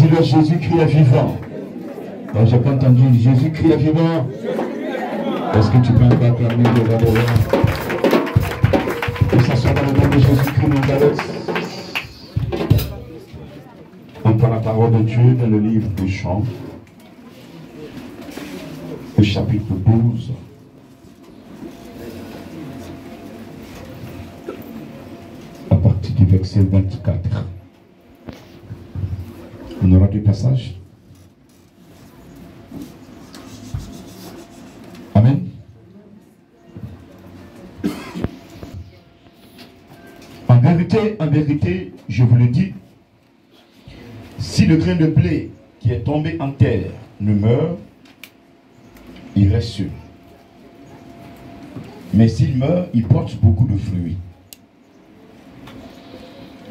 Dis-le, Jésus-Christ est vivant. Donc j'ai pas entendu Jésus-Christ est vivant. Est-ce que tu peux encore acclamer devant le roi? Que ça soit dans le nom de Jésus-Christ de Nazareth. On prend la parole de Dieu dans le livre des Chants, au chapitre 12. À partir du verset 24. On aura deux passages. Amen. En vérité, je vous le dis, si le grain de blé qui est tombé en terre ne meurt, il reste seul. Mais s'il meurt, il porte beaucoup de fruits.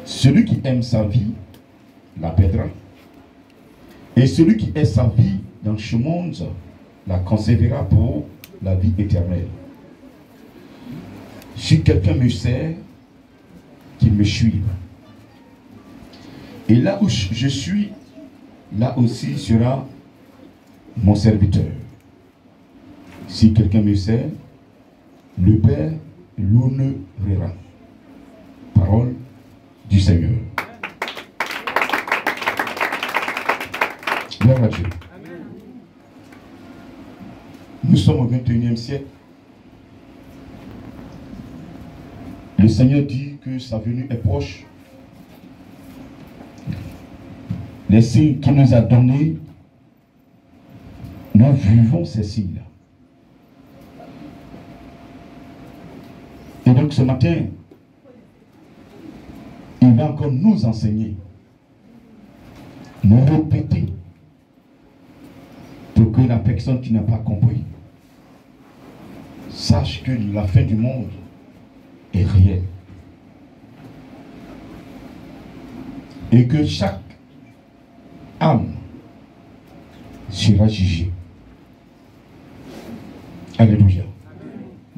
Celui qui aime sa vie la perdra. Et celui qui est sa vie dans ce monde la conservera pour la vie éternelle. Si quelqu'un me sert, qu'il me suive. Et là où je suis, là aussi sera mon serviteur. Si quelqu'un me sert, le Père l'honorera. Parole du Seigneur. Gloire à Dieu. Nous sommes au 21e siècle. Le Seigneur dit que sa venue est proche. Les signes qu'il nous a donnés, nous vivons ces signes-là. Et donc ce matin, il va encore nous enseigner, nous répéter, pour que la personne qui n'a pas compris sache que la fin du monde est réelle. Et que chaque âme sera jugée. Alléluia.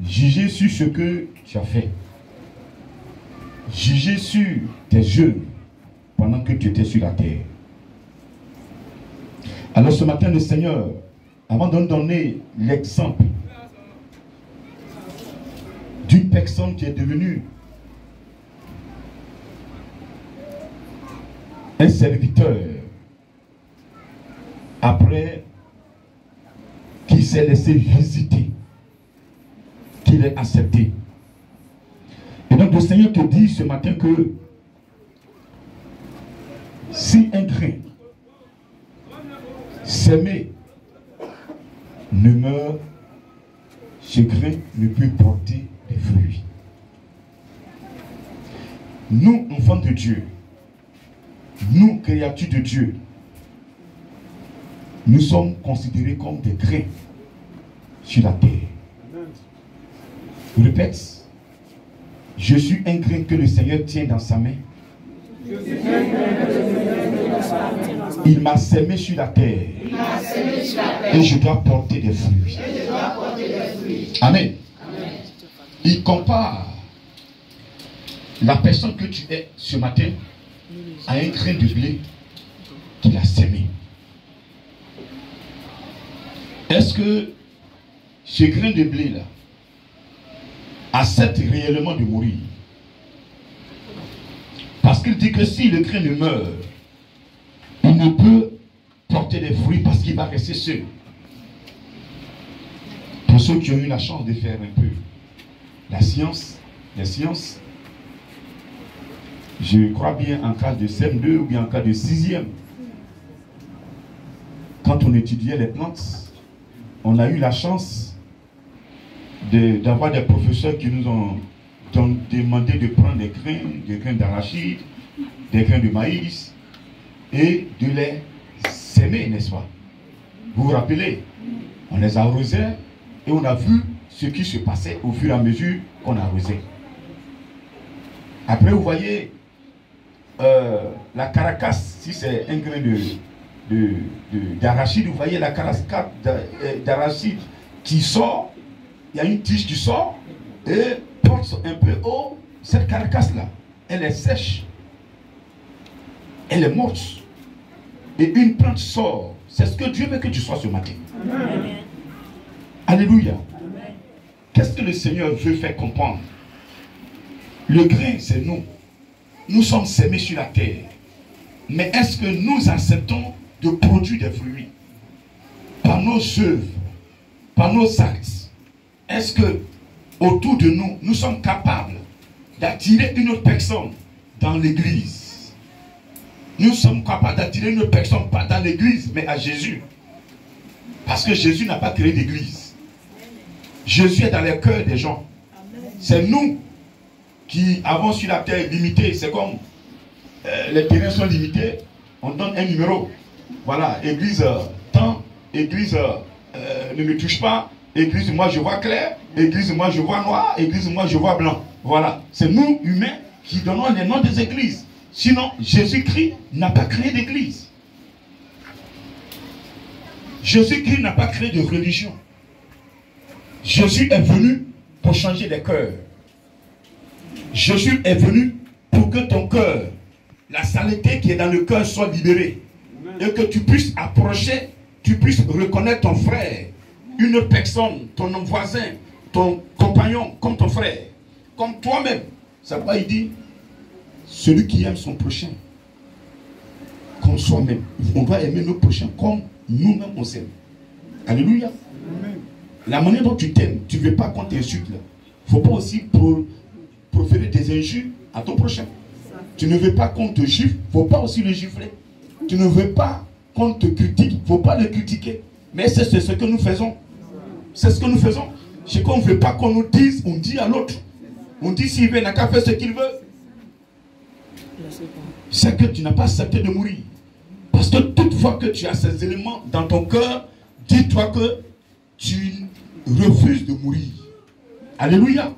Jugée sur ce que tu as fait. Jugée sur tes œuvres pendant que tu étais sur la terre. Alors ce matin, le Seigneur, avant de nous donner l'exemple d'une personne qui est devenue un serviteur, après qu'il s'est laissé visiter, qu'il est accepté. Et donc le Seigneur te dit ce matin que si un grain s'aimer ne meurt, ce grain ne peut porter des fruits. Nous, enfants de Dieu, nous, créatures de Dieu, nous sommes considérés comme des grains sur la terre. Je répète, je suis un grain que le Seigneur tient dans sa main. Il m'a sémé sur la terre. Et je dois porter des fruits. Amen. Il compare la personne que tu es ce matin à un grain de blé qu'il a sémé. Est-ce que ce grain de blé là accepte réellement de mourir? Parce qu'il dit que si le grain ne meurt, il ne peut porter des fruits parce qu'il va rester seul. Pour ceux qui ont eu la chance de faire un peu la science, les sciences, je crois bien en cas de CM2 ou bien en cas de 6e, quand on étudiait les plantes, on a eu la chance d'avoir des professeurs qui nous ont demandé de prendre des grains d'arachide, des grains de maïs et de les s'aimer, n'est-ce pas? Vous vous rappelez? On les arrosait et on a vu ce qui se passait au fur et à mesure qu'on arrosait. Après, vous voyez la caracasse, si c'est un grain d'arachide, vous voyez la caracasse d'arachide qui sort, il y a une tige qui sort et porte un peu haut. Cette caracasse-là, elle est sèche, elle est morte. et une plante sort. C'est ce que Dieu veut que tu sois ce matin. Amen. Alléluia. Qu'est-ce que le Seigneur veut faire comprendre? Le grain, c'est nous. Nous sommes sémés sur la terre. Mais est-ce que nous acceptons de produire des fruits? Par nos œuvres, par nos actes. Est-ce que autour de nous, nous sommes capables d'attirer une autre personne dans l'église? Nous sommes capables d'attirer une autre personne, pas dans l'église, mais à Jésus. Parce que Jésus n'a pas créé d'église. Jésus est dans les cœurs des gens. C'est nous qui avons sur la terre limité. C'est comme les terrains sont limités, on donne un numéro. Voilà, église temps, église ne me touche pas, église moi je vois clair, église moi je vois noir, église moi je vois blanc. Voilà, c'est nous humains qui donnons les noms des églises. Sinon, Jésus-Christ n'a pas créé d'église. Jésus-Christ n'a pas créé de religion. Jésus est venu pour changer les cœurs. Jésus est venu pour que ton cœur, la saleté qui est dans le cœur soit libérée. Et que tu puisses approcher, tu puisses reconnaître ton frère, une autre personne, ton voisin, ton compagnon, comme ton frère, comme toi-même. C'est pourquoi il dit, celui qui aime son prochain, comme soi-même. On doit aimer nos prochains comme nous-mêmes on s'aime. Alléluia. La manière dont tu t'aimes, tu ne veux pas qu'on t'insulte. Il ne faut pas aussi proférer des injures à ton prochain. Tu ne veux pas qu'on te gifle, il ne faut pas aussi le gifler. Tu ne veux pas qu'on te critique, il ne faut pas le critiquer. Mais c'est ce que nous faisons. C'est ce que nous faisons. C'est qu'on ne veut pas qu'on nous dise, on dit à l'autre. On dit s'il veut, il n'a qu'à faire ce qu'il veut. C'est que tu n'as pas accepté de mourir. Parce que toutefois que tu as ces éléments dans ton cœur, dis-toi que tu refuses de mourir. Alléluia.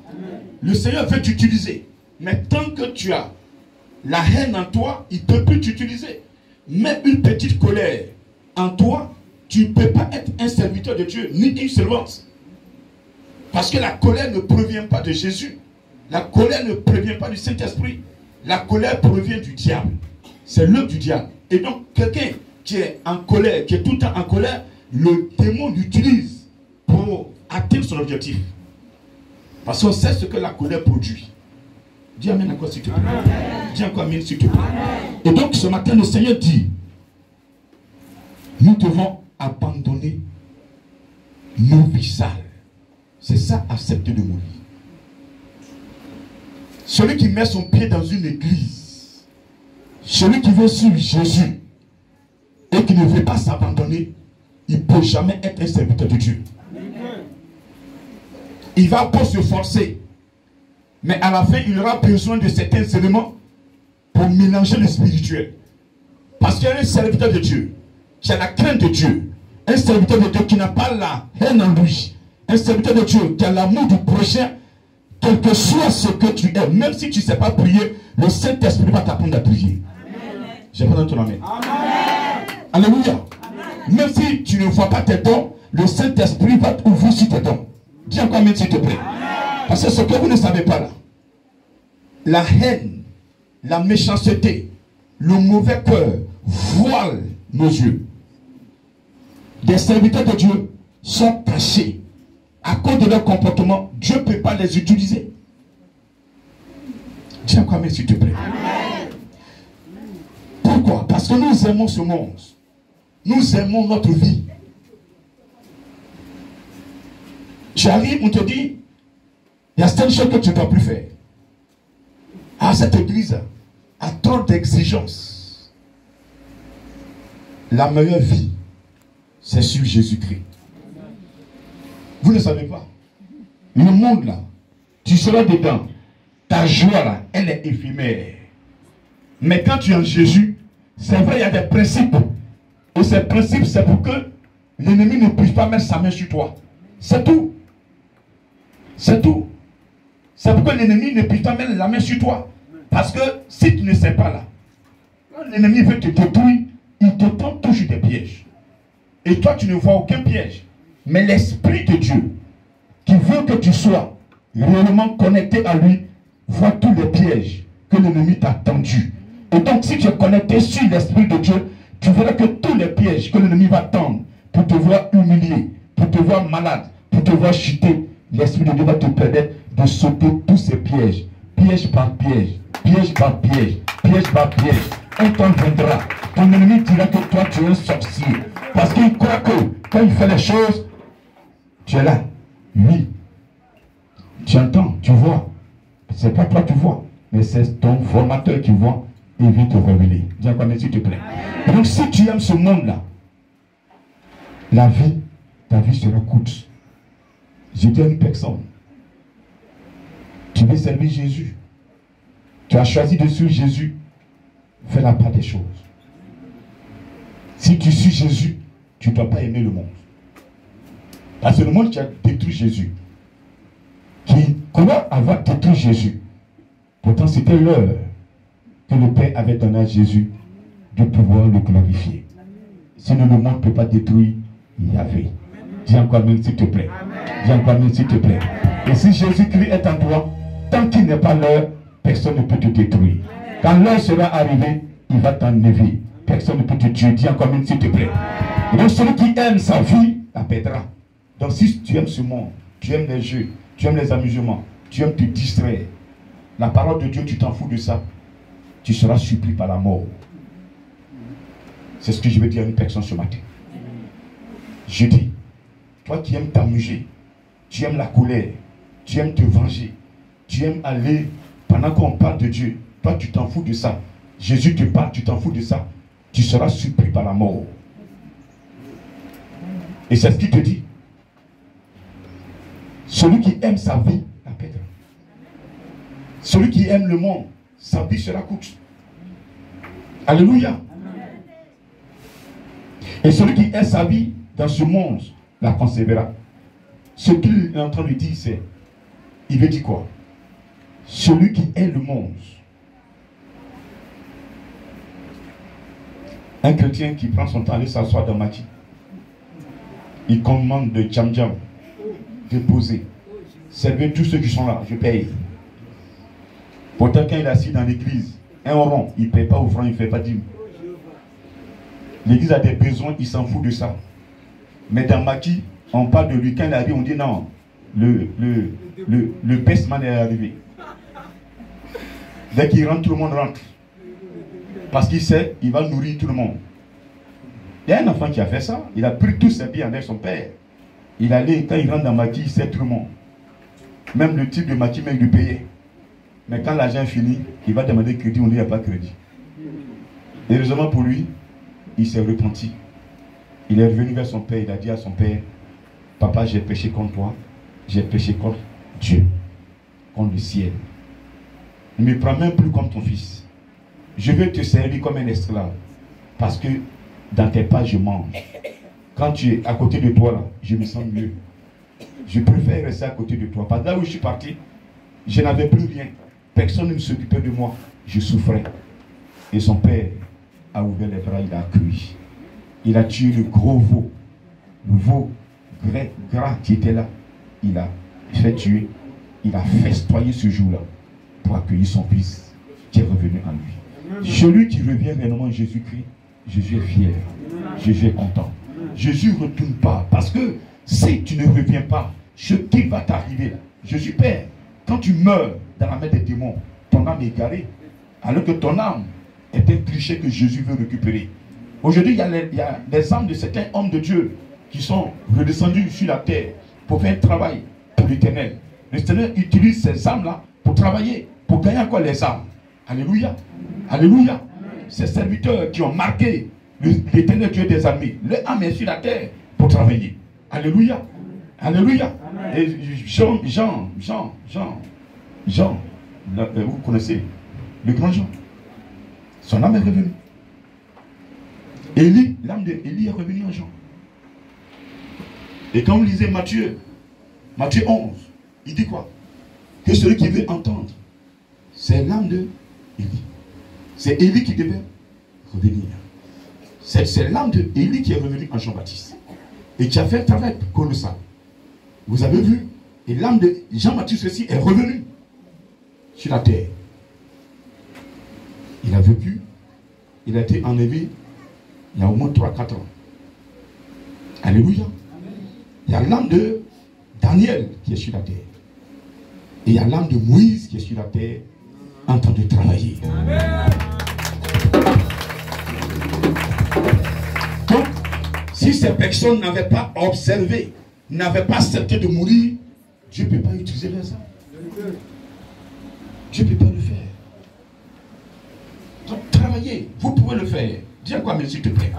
Le Seigneur veut t'utiliser. Mais tant que tu as la haine en toi, il ne peut plus t'utiliser. Mais une petite colère en toi, tu ne peux pas être un serviteur de Dieu, ni une servante. Parce que la colère ne provient pas de Jésus. La colère ne provient pas du Saint-Esprit. La colère provient du diable. C'est l'œuvre du diable. Et donc, quelqu'un qui est en colère, qui est tout le temps en colère, le démon l'utilise pour atteindre son objectif. Parce qu'on sait ce que la colère produit. Dis amen encore s'il te plaît. Dis encore amen s'il te plaît. Et donc ce matin le Seigneur dit, nous devons abandonner nos vies sales. C'est ça, accepter de mourir. Celui qui met son pied dans une église, celui qui veut suivre Jésus et qui ne veut pas s'abandonner, il ne peut jamais être un serviteur de Dieu. Il va pas se forcer. Mais à la fin, il aura besoin de certains éléments pour mélanger le spirituel. Parce qu'il y a un serviteur de Dieu qui a la crainte de Dieu. Un serviteur de Dieu qui n'a pas la haine en lui. Un serviteur de Dieu qui a l'amour du prochain, quel que soit ce que tu es. Même si tu ne sais pas prier, le Saint-Esprit va t'apprendre à prier. J'ai pas dans ton amen. Alléluia. Amen. Même si tu ne vois pas tes dons, le Saint-Esprit va t'ouvrir sur tes dons. Dis encore amen s'il te plaît. Parce que ce que vous ne savez pas là, la haine, la méchanceté, le mauvais cœur voilent nos yeux. Des serviteurs de Dieu sont cachés. À cause de leur comportement, Dieu ne peut pas les utiliser. Dis encore amen s'il te plaît. Amen. Pourquoi? Parce que nous aimons ce monde. Nous aimons notre vie. Tu arrives, on te dit, il y a certaines choses que tu ne dois plus faire. Ah, cette église a trop d'exigences. La meilleure vie, c'est sur Jésus-Christ. Vous ne savez pas. Le monde là, tu seras dedans. Ta joie là, elle est éphémère. Mais quand tu es en Jésus, c'est vrai, il y a des principes. Et ces principes, c'est pour que l'ennemi ne puisse pas mettre sa main sur toi. C'est tout. C'est tout. C'est pourquoi l'ennemi ne peut pas mettre la main sur toi. Parce que si tu ne sais pas là, quand l'ennemi veut te détruire, il te tend toujours des pièges. Et toi, tu ne vois aucun piège. Mais l'Esprit de Dieu, qui veut que tu sois réellement connecté à lui, voit tous les pièges que l'ennemi t'a tendus. Et donc, si tu es connecté sur l'Esprit de Dieu, tu verras que tous les pièges que l'ennemi va tendre pour te voir humilié, pour te voir malade, pour te voir chuter, l'Esprit de Dieu va te permettre de sauter tous ces pièges, piège par piège, piège par piège, piège par piège. Un temps viendra, ton ennemi dira que toi tu es un sorcier, parce qu'il croit que quand il fait les choses, tu es là. Oui, tu entends, tu vois. C'est pas toi qui vois, mais c'est ton formateur qui voit et vient te révéler. Dis encore, mais s'il te plaît. Et donc si tu aimes ce monde-là, la vie, ta vie sera courte. Je dis à une personne, tu veux servir Jésus, tu as choisi de suivre Jésus, fais la part des choses. Si tu suis Jésus, tu ne dois pas aimer le monde. Parce que le monde qui a détruit Jésus, qui croit avoir détruit Jésus, pourtant c'était l'heure que le Père avait donné à Jésus de pouvoir le glorifier. Sinon le monde ne peut pas détruire Yahvé. Dis encore même s'il te plaît. Dis encore même s'il te plaît. Et si Jésus-Christ est en toi, tant qu'il n'est pas l'heure, personne ne peut te détruire. Quand l'heure sera arrivée, il va t'enlever. Personne ne peut te tuer. Dis encore même s'il te plaît. Et donc celui qui aime sa vie, la perdra. Donc si tu aimes ce monde, tu aimes les jeux, tu aimes les amusements, tu aimes te distraire, la parole de Dieu, tu t'en fous de ça, tu seras surpris par la mort. C'est ce que je veux dire à une personne ce matin. Je dis, toi qui aimes t'amuser, tu aimes la colère, tu aimes te venger, tu aimes aller, pendant qu'on parle de Dieu, toi tu t'en fous de ça. Jésus te parle, tu t'en fous de ça. Tu seras surpris par la mort. Et c'est ce qu'il te dit. Celui qui aime sa vie, la perdra. Celui qui aime le monde, sa vie sera courte. Alléluia. Et celui qui aime sa vie dans ce monde, la conservera. Ce qu'il est en train de dire, c'est, il veut dire quoi? Celui qui aime le monde. Un chrétien qui prend son temps à aller s'asseoir dans Maki, il commande de djam-djam, de poser. Servez tous ceux qui sont là, je paye. Pourtant, quand il est assis dans l'église, un rond, il ne paye pas offrande, il ne fait pas dîme. L'église a des besoins, il s'en fout de ça. Mais dans Maki, on parle de lui. Quand il arrive, on dit non, le best man est arrivé. Dès qu'il rentre, tout le monde rentre. Parce qu'il sait, il va nourrir tout le monde. Il y a un enfant qui a fait ça. Il a pris tous ses biens avec son père. Il allait, quand il rentre dans Maki, il sait tout le monde. Même le type de Maki, mais il lui payait. Mais quand l'argent est fini, il va demander crédit, on dit qu'il n'y a pas de crédit. Heureusement pour lui, il s'est repenti. Il est revenu vers son père, il a dit à son père, papa, j'ai péché contre toi, j'ai péché contre Dieu, contre le ciel. Ne me prends même plus comme ton fils. Je veux te servir comme un esclave. Parce que dans tes pas, je mange. Quand tu es à côté de toi, là, je me sens mieux. Je préfère rester à côté de toi. Parce que là où je suis parti, je n'avais plus rien. Personne ne s'occupait de moi. Je souffrais. Et son père a ouvert les bras, il a accueilli. Il a tué le gros veau. Le veau gras qui était là. Il a fait tuer. Il a festoyé ce jour-là pour accueillir son fils qui est revenu en lui. Celui qui revient réellement Jésus-Christ, Jésus est fier. Jésus est content. Jésus ne retourne pas. Parce que si tu ne reviens pas, ce qui va t'arriver là, Jésus Père, quand tu meurs dans la main des démons, ton âme est égarée. Alors que ton âme est un cliché que Jésus veut récupérer. Aujourd'hui, il y a des âmes de certains hommes de Dieu qui sont redescendus sur la terre pour faire un travail pour l'Éternel. L'Éternel utilise ces âmes-là pour travailler, pour gagner encore les âmes. Alléluia. Alléluia. Ces serviteurs qui ont marqué l'Éternel Dieu des armées, leur âme est sur la terre pour travailler. Alléluia. Alléluia. Et Jean, vous connaissez le grand Jean. Son âme est revenue. Élie, l'âme d'Élie est revenue en Jean. Et quand vous lisez Matthieu 11, il dit quoi? Que celui qui veut entendre, c'est l'âme de Élie. C'est Élie qui devait revenir. C'est l'âme de Élie qui est revenue en Jean-Baptiste. Et qui a fait un travail colossal. Vous avez vu? Et l'âme de Jean-Baptiste aussi est revenue sur la terre. Il a vécu, il a été enlevé, Il y a au moins 3-4 ans. Alléluia. Il y a l'âme de Daniel qui est sur la terre. Et il y a l'âme de Moïse qui est sur la terre en train de travailler. Donc, si ces personnes n'avaient pas observé, n'avaient pas accepté de mourir, Dieu ne peut pas utiliser les âmes. Dieu ne peut pas le faire. Donc, travaillez. Vous pouvez le faire. Dis encore amen s'il te plaît.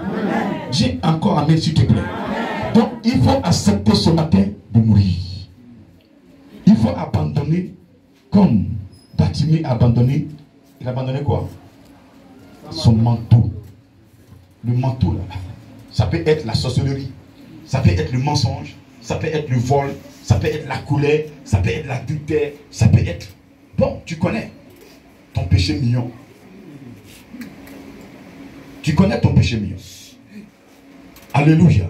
Dis encore amen s'il te plaît. Donc, il faut accepter ce matin de mourir. Il faut abandonner comme Bartimée a abandonné. Il a abandonné quoi? Son manteau. Le manteau là. Ça peut être la sorcellerie. Ça peut être le mensonge. Ça peut être le vol. Ça peut être la colère. Ça peut être l'adultère. Ça peut être... Bon, tu connais ton péché mignon. Tu connais ton péché mignon. Alléluia.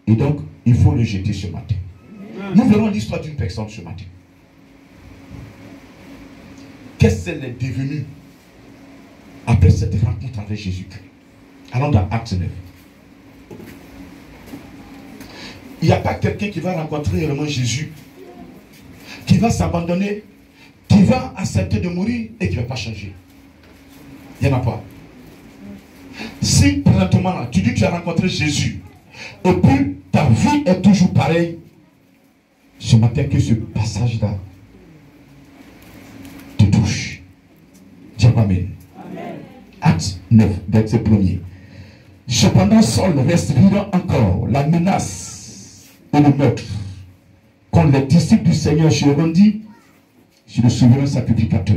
Et donc, il faut le jeter ce matin. Nous verrons l'histoire d'une personne ce matin. Qu'est-ce qu'elle est devenue après cette rencontre avec Jésus-Christ? Allons dans Acte 9. Il n'y a pas quelqu'un qui va rencontrer réellement Jésus, qui va s'abandonner, qui va accepter de mourir et qui ne va pas changer. Il n'y en a pas. Si présentement là, tu dis que tu as rencontré Jésus, et puis ta vie est toujours pareille, ce matin que ce passage-là te touche. Dis amen. Acte 9, verset 1er. Cependant, Saul reste vivant encore la menace et le meurtre. Quand les disciples du Seigneur se rendit sur le souverain sacrificateur,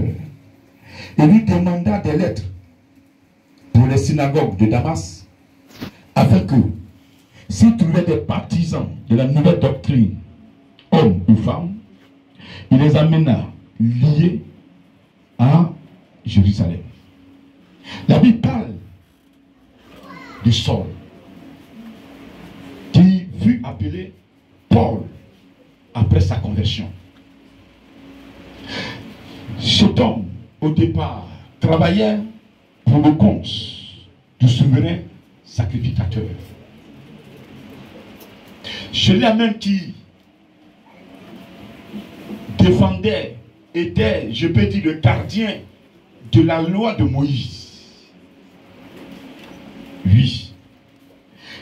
et lui demanda des lettres pour les synagogues de Damas, afin que, s'il trouvait des partisans de la nouvelle doctrine, hommes ou femmes, il les amena liés à Jérusalem. La Bible parle de Saul, qui fut appelé Paul après sa conversion. Cet homme, au départ, travaillait pour le compte du souverain sacrificateur. Celui-là même qui défendait, était, je peux dire, le gardien de la loi de Moïse. Oui.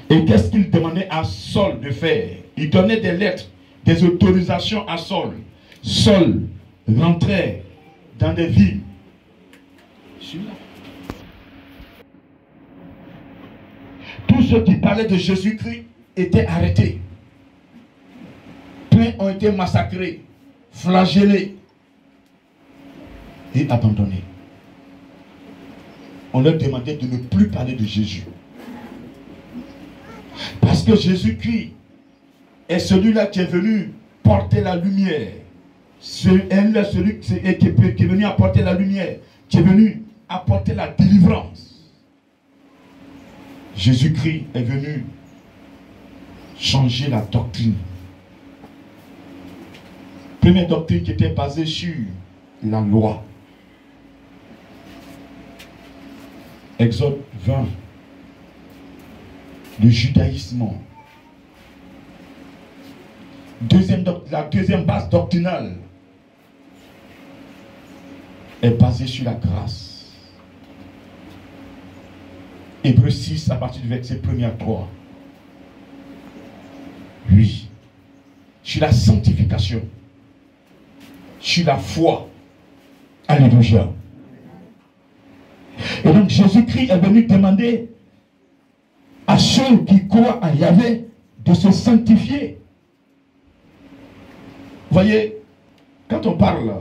Et qu'est-ce qu'il demandait à Saul de faire? Il donnait des lettres, des autorisations à Saul. Saul rentrait dans des villes. Tous ceux qui parlaient de Jésus-Christ étaient arrêtés. Plein ont été massacrés, flagellés et abandonnés. On leur demandait de ne plus parler de Jésus. Parce que Jésus-Christ est celui-là qui est venu porter la lumière. Celui qui est venu apporter la lumière, qui est venu apporter la délivrance. Jésus-Christ est venu changer la doctrine. Première doctrine qui était basée sur la loi. Exode 20. Le judaïsme. La deuxième base doctrinale est basée sur la grâce. Hébreux 6 à partir du verset 1er à 3. Oui. Sur la sanctification. Sur la foi. Alléluia. Et donc Jésus-Christ est venu demander à ceux qui croient en Yahvé de se sanctifier. Vous voyez, quand on parle,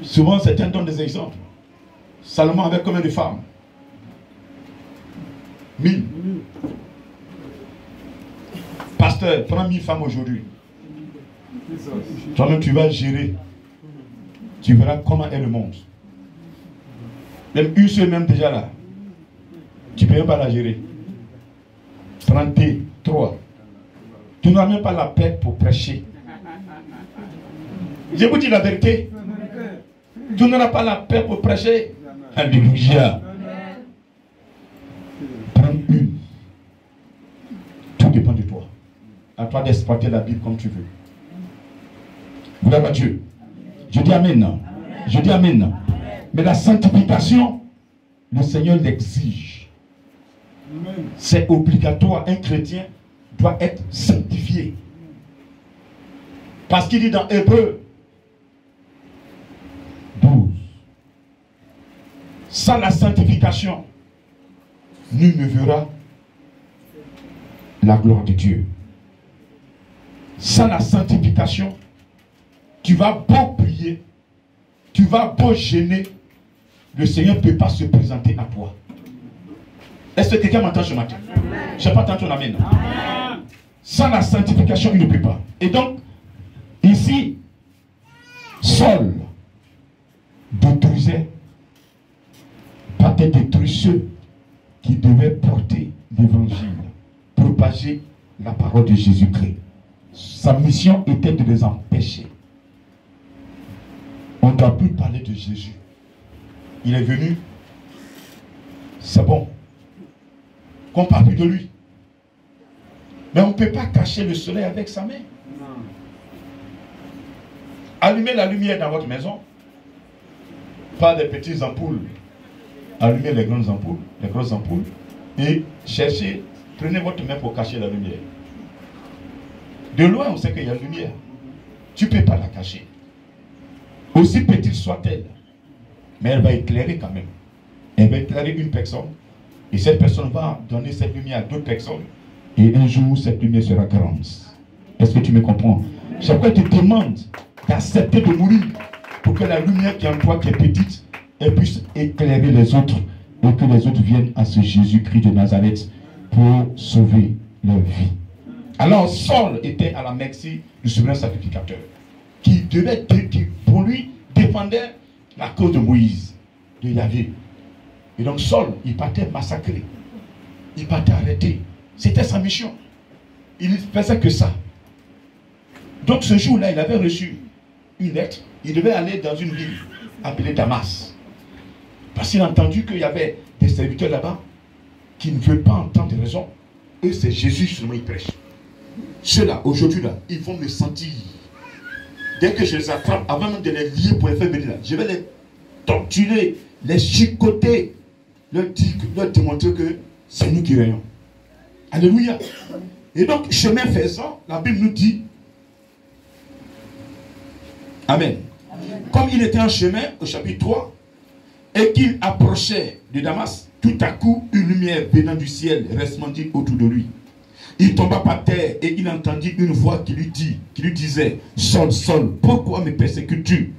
souvent certains donnent des exemples. Salomon avait combien de femmes? 1000. Pasteur, prends 1000 femmes aujourd'hui. Toi-même, tu vas gérer. Tu verras comment est le monde. Même une seule, même déjà là. Tu ne peux même pas la gérer. 33. Tu n'auras même pas la paix pour prêcher. Je vous dis la vérité. Tu n'auras pas la paix pour prêcher. Alléluia. À toi d'exploiter la Bible comme tu veux. Gloire à Dieu. Je dis Amen. Je dis Amen. Mais la sanctification, le Seigneur l'exige. C'est obligatoire. Un chrétien doit être sanctifié. Parce qu'il dit dans Hébreux 12, sans la sanctification, nul ne verra la gloire de Dieu. Sans la sanctification, tu vas beau prier, tu vas beau gêner, le Seigneur ne peut pas se présenter à toi. Est-ce que quelqu'un m'entend ce matin? Je n'ai pas entendu ton amen. Sans la sanctification, il ne peut pas. Et donc, ici, Saul détruisait, battait détruire ceux qui devaient porter l'évangile, propager la parole de Jésus-Christ. Sa mission était de les empêcher. On ne doit plus parler de Jésus. Il est venu, c'est bon, qu'on parle plus de lui. Mais on ne peut pas cacher le soleil avec sa main. Allumez la lumière dans votre maison. Pas des petites ampoules. Allumez les grandes ampoules, les grosses ampoules. Et cherchez, prenez votre main pour cacher la lumière. De loin, on sait qu'il y a une lumière. Tu ne peux pas la cacher. Aussi petite soit-elle. Mais elle va éclairer quand même. Elle va éclairer une personne. Et cette personne va donner cette lumière à d'autres personnes. Et un jour, cette lumière sera grande. Est-ce que tu me comprends? C'est pourquoi je te demande d'accepter de mourir pour que la lumière qui est en toi, qui est petite, elle puisse éclairer les autres et que les autres viennent à ce Jésus-Christ de Nazareth pour sauver leur vie. Alors Saul était à la merci du souverain sacrificateur qui pour lui défendait la cause de Moïse, de Yahvé. Et donc Saul, il partait massacrer, il partait arrêter. C'était sa mission. Il ne faisait que ça. Donc ce jour-là, il avait reçu une lettre. Il devait aller dans une ville appelée Damas. Parce qu'il a entendu qu'il y avait des serviteurs là-bas qui ne veulent pas entendre des raisons. Eux, c'est Jésus seulement, ils prêchent. Ceux-là, aujourd'hui, là, ils vont me sentir. Dès que je les attrape, avant même de les lier pour les faire venir là, je vais les torturer, les chicoter, leur démontrer que c'est nous qui régnons. Alléluia. Et donc, chemin faisant, la Bible nous dit, Amen. Comme il était en chemin, au chapitre 3, et qu'il approchait de Damas, tout à coup, une lumière venant du ciel resplendit autour de lui. Il tomba par terre et il entendit une voix qui lui disait, Saul, Saul, pourquoi me persécutes-tu?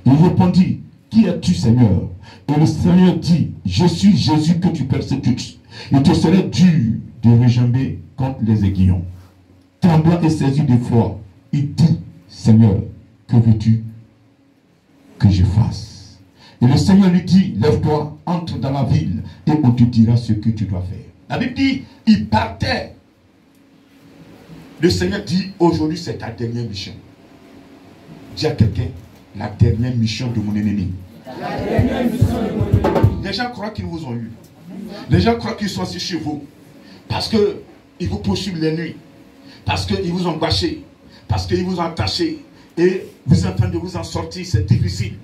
Il répondit, qui es-tu, Seigneur? Et le Seigneur dit, je suis Jésus que tu persécutes. Il te serait dur de rejamber contre les aiguillons. Tremblant et saisi de foi, il dit, Seigneur, que veux-tu que je fasse? Et le Seigneur lui dit, lève-toi, entre dans la ville et on te dira ce que tu dois faire. La Bible dit, il partait. Le Seigneur dit, aujourd'hui c'est ta dernière mission. Dis à quelqu'un, la dernière mission de mon ennemi. La dernière mission de mon ennemi. Les gens croient qu'ils vous ont eu. Les gens croient qu'ils sont assis chez vous. Parce qu'ils vous poursuivent les nuits. Parce qu'ils vous ont bâché. Parce qu'ils vous ont attaché. Et vous êtes en train de vous en sortir, c'est difficile.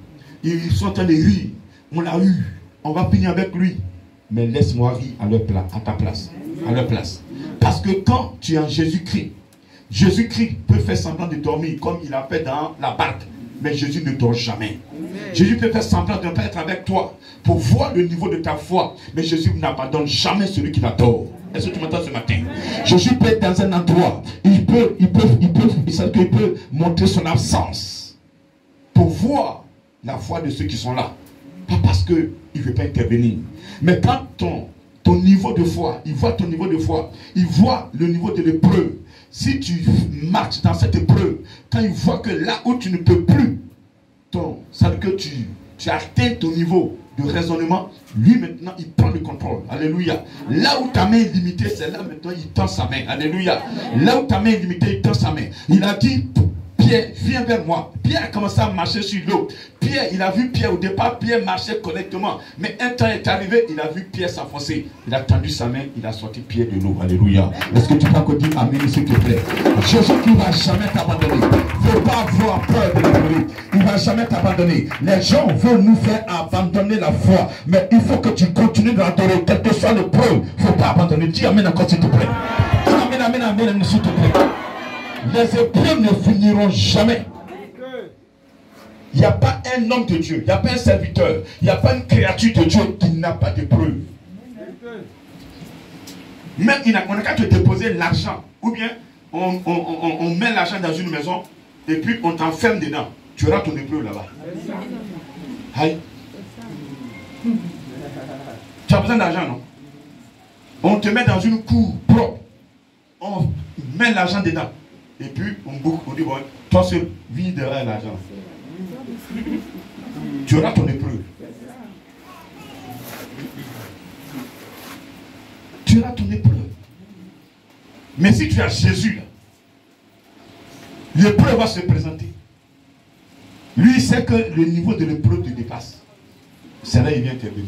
Ils sont en train de rire. On l'a eu. On va finir avec lui. Mais laisse-moi rire à ta place. À leur place. Parce que quand tu es en Jésus-Christ, Jésus-Christ peut faire semblant de dormir comme il a fait dans la barque. Mais Jésus ne dort jamais. Jésus peut faire semblant de ne pas être avec toi pour voir le niveau de ta foi. Mais Jésus n'abandonne jamais celui qui l'adore. Est-ce que tu m'entends ce matin? Jésus peut être dans un endroit. Il peut montrer son absence pour voir la foi de ceux qui sont là. Pas parce qu'il ne veut pas intervenir. Mais quand ton niveau de foi, il voit ton niveau de foi, il voit le niveau de l'épreuve. Si tu marches dans cette épreuve, quand il voit que là où tu ne peux plus, ça veut dire que tu atteins ton niveau de raisonnement, lui maintenant il prend le contrôle. Alléluia. Là où ta main est limitée, c'est là maintenant il tend sa main. Alléluia. Là où ta main est limitée, il tend sa main. Il a dit, Pierre, viens vers moi. Pierre a commencé à marcher sur l'eau. Pierre, il a vu Pierre. Au départ, Pierre marchait correctement. Mais un temps est arrivé, il a vu Pierre s'enfoncer. Il a tendu sa main, il a sorti Pierre de l'eau. Alléluia. Est-ce que tu peux encore dire amen, s'il te plaît? Jésus qui ne va jamais t'abandonner. Il ne faut pas avoir peur de l'adorer. Il ne va jamais t'abandonner. Les gens veulent nous faire abandonner la foi. Mais il faut que tu continues d'adorer. Quel que soit le preuve, il ne faut pas abandonner. Dis amen encore, s'il te plaît. Dis amen, amen, amen, s'il te plaît. Les épreuves ne finiront jamais. Il n'y a pas un homme de Dieu, il n'y a pas un serviteur, il n'y a pas une créature de Dieu qui n'a pas de preuves. Même on n'a qu'à te déposer l'argent. Ou bien on met l'argent dans une maison et puis on t'enferme dedans. Tu auras ton épreuve là-bas. Aïe. Tu as besoin d'argent, non? On te met dans une cour propre. On met l'argent dedans. Et puis, on dit, bon, toi seul, vis derrière l'argent. Tu auras ton épreuve. Tu auras ton épreuve. Mais si tu as Jésus, là, l'épreuve va se présenter. Lui, il sait que le niveau de l'épreuve te dépasse. C'est là qu'il vient intervenir.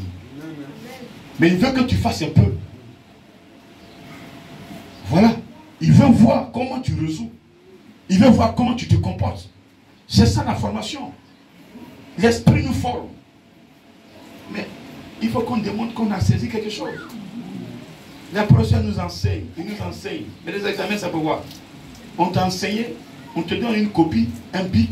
Mais il veut que tu fasses un peu. Voilà. Il veut voir comment tu résous. Il veut voir comment tu te comportes. C'est ça la formation. L'esprit nous forme. Mais il faut qu'on démontre qu'on a saisi quelque chose. La professeur nous enseigne. Il nous enseigne. Mais les examens, ça peut voir. On t'a enseigné. On te donne une copie, un bic.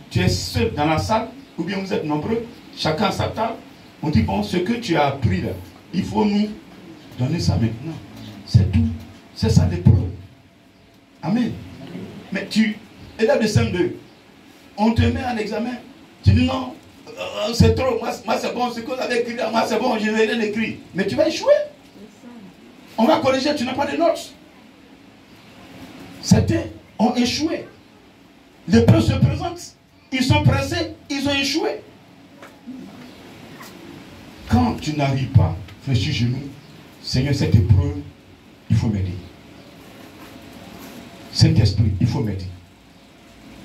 Tu es seul dans la salle. Ou bien vous êtes nombreux. Chacun à sa table. On dit, bon, ce que tu as appris là, il faut nous donner ça maintenant. C'est tout. C'est ça l'épreuve. Amen. Mais tu, élève de CM2, on te met en examen, tu dis non, c'est trop, moi c'est bon, ce que vous avez écrit, moi c'est bon, je n'ai rien écrit. Mais tu vas échouer. On va corriger, tu n'as pas de notes. Certains ont échoué. Les preuves se présentent, ils sont pressés, ils ont échoué. Quand tu n'arrives pas, fléchis genoux, Seigneur, cette épreuve, il faut m'aider. Saint-Esprit, il faut m'aider.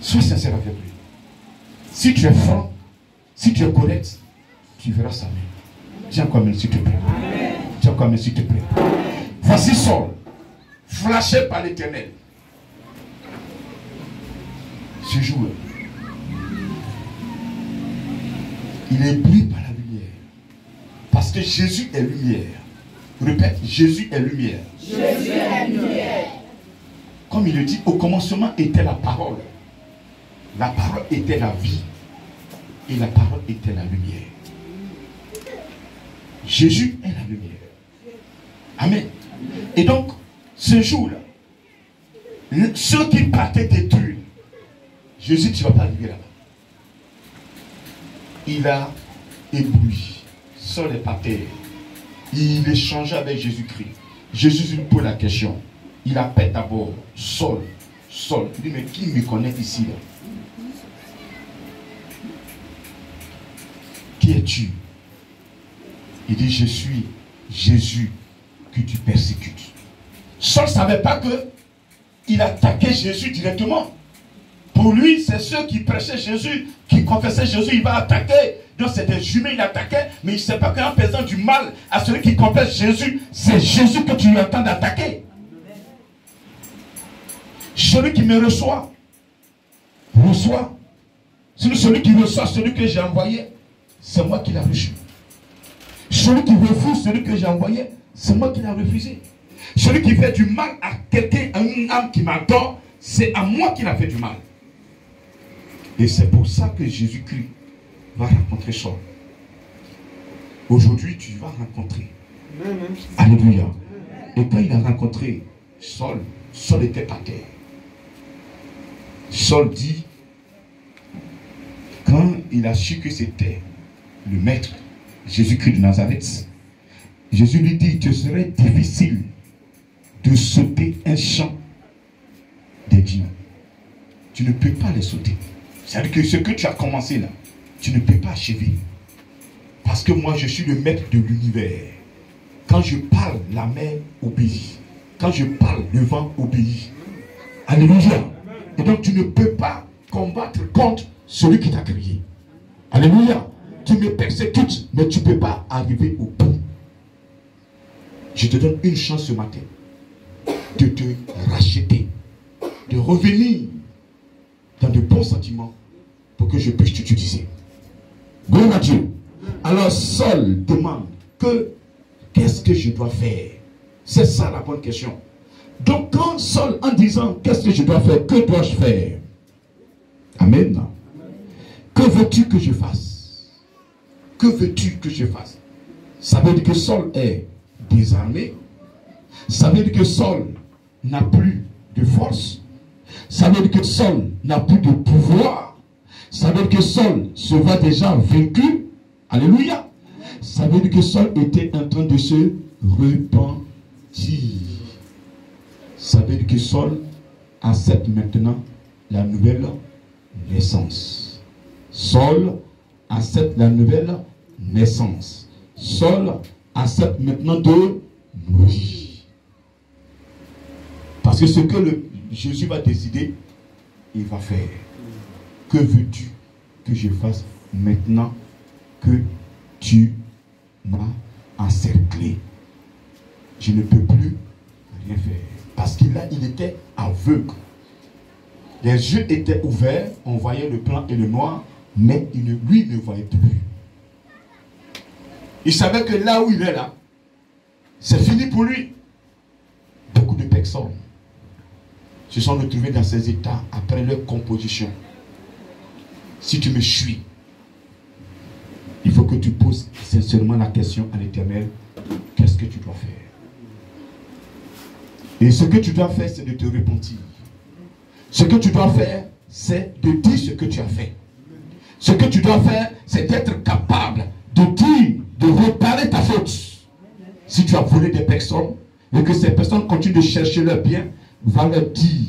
Sois sincère avec lui. Si tu es franc, si tu es correct, tu verras sa main. Tiens comme s'il te plaît. Tiens comme s'il te plaît. Voici Saul, flashé par l'Éternel. Ce jour, il est ébloui par la lumière. Parce que Jésus est lumière. Répète, Jésus est lumière. Jésus est lumière. Comme il le dit, au commencement était la parole. La parole était la vie. Et la parole était la lumière. Jésus est la lumière. Amen. Et donc, ce jour-là, ceux qui partaient détruire, Jésus, tu ne vas pas arriver là-bas. Il a ébloui. Saul est par terre. Il échangeait avec Jésus-Christ. Jésus lui pose la question. Il appelle d'abord Saul. Saul. Il dit, mais qui me connaît ici là? Qui es-tu? Il dit, je suis Jésus que tu persécutes. Saul ne savait pas que il attaquait Jésus directement. Pour lui, c'est ceux qui prêchaient Jésus, qui confessaient Jésus, il va attaquer. Donc c'est des humains, il attaquait, mais il ne sait pas qu'en faisant du mal à celui qui confesse Jésus, c'est Jésus que tu lui entends d'attaquer. Celui qui me reçoit, reçoit. Celui qui reçoit celui que j'ai envoyé, c'est moi qui l'ai reçu. Celui qui refuse celui que j'ai envoyé, c'est moi qui l'ai refusé. Celui qui fait du mal à quelqu'un, à une âme qui m'adore, c'est à moi qu'il a fait du mal. Et c'est pour ça que Jésus-Christ va rencontrer Saul. Aujourd'hui, tu vas rencontrer. Alléluia. Et quand il a rencontré Saul, Saul était par terre. Saul dit, quand il a su que c'était le maître, Jésus-Christ de Nazareth, Jésus lui dit, il te serait difficile de sauter un champ des diamants. Tu ne peux pas les sauter. C'est-à-dire que ce que tu as commencé là, tu ne peux pas achever. Parce que moi, je suis le maître de l'univers. Quand je parle, la mer obéit. Quand je parle, le vent obéit. Alléluia. Et donc, tu ne peux pas combattre contre celui qui t'a créé. Alléluia. Tu me persécutes, mais tu ne peux pas arriver au bout. Je te donne une chance ce matin de te racheter, de revenir dans de bons sentiments pour que je puisse t'utiliser. Gloire à Dieu. Alors Saul demande qu'est-ce que je dois faire? C'est ça la bonne question. Donc quand Saul, en disant qu'est-ce que je dois faire, que dois-je faire? Amen. Que veux-tu que je fasse? Que veux-tu que je fasse? Ça veut dire que Saul est désarmé. Ça veut dire que Saul n'a plus de force. Ça veut dire que Saul n'a plus de pouvoir. Ça veut dire que Saul se voit déjà vaincu. Alléluia. Ça veut dire que Saul était en train de se repentir. Ça veut dire que Saul accepte maintenant la nouvelle naissance. Saul accepte la nouvelle naissance. Saul accepte maintenant de mourir. Parce que ce que Jésus va décider, il va faire. Que veux-tu que je fasse maintenant que tu m'as encerclé? Je ne peux plus rien faire. Parce qu'il était aveugle. Les yeux étaient ouverts, on voyait le blanc et le noir, mais lui ne voyait plus. Il savait que là où il est là, c'est fini pour lui. Beaucoup de personnes se sont retrouvées dans ces états après leur composition. Si tu me suis, il faut que tu poses sincèrement la question à l'Éternel, qu'est-ce que tu dois faire? Et ce que tu dois faire, c'est de te repentir. Ce que tu dois faire, c'est de dire ce que tu as fait. Ce que tu dois faire, c'est d'être capable de dire, de réparer ta faute. Si tu as volé des personnes, et que ces personnes continuent de chercher leurs biens, va leur dire,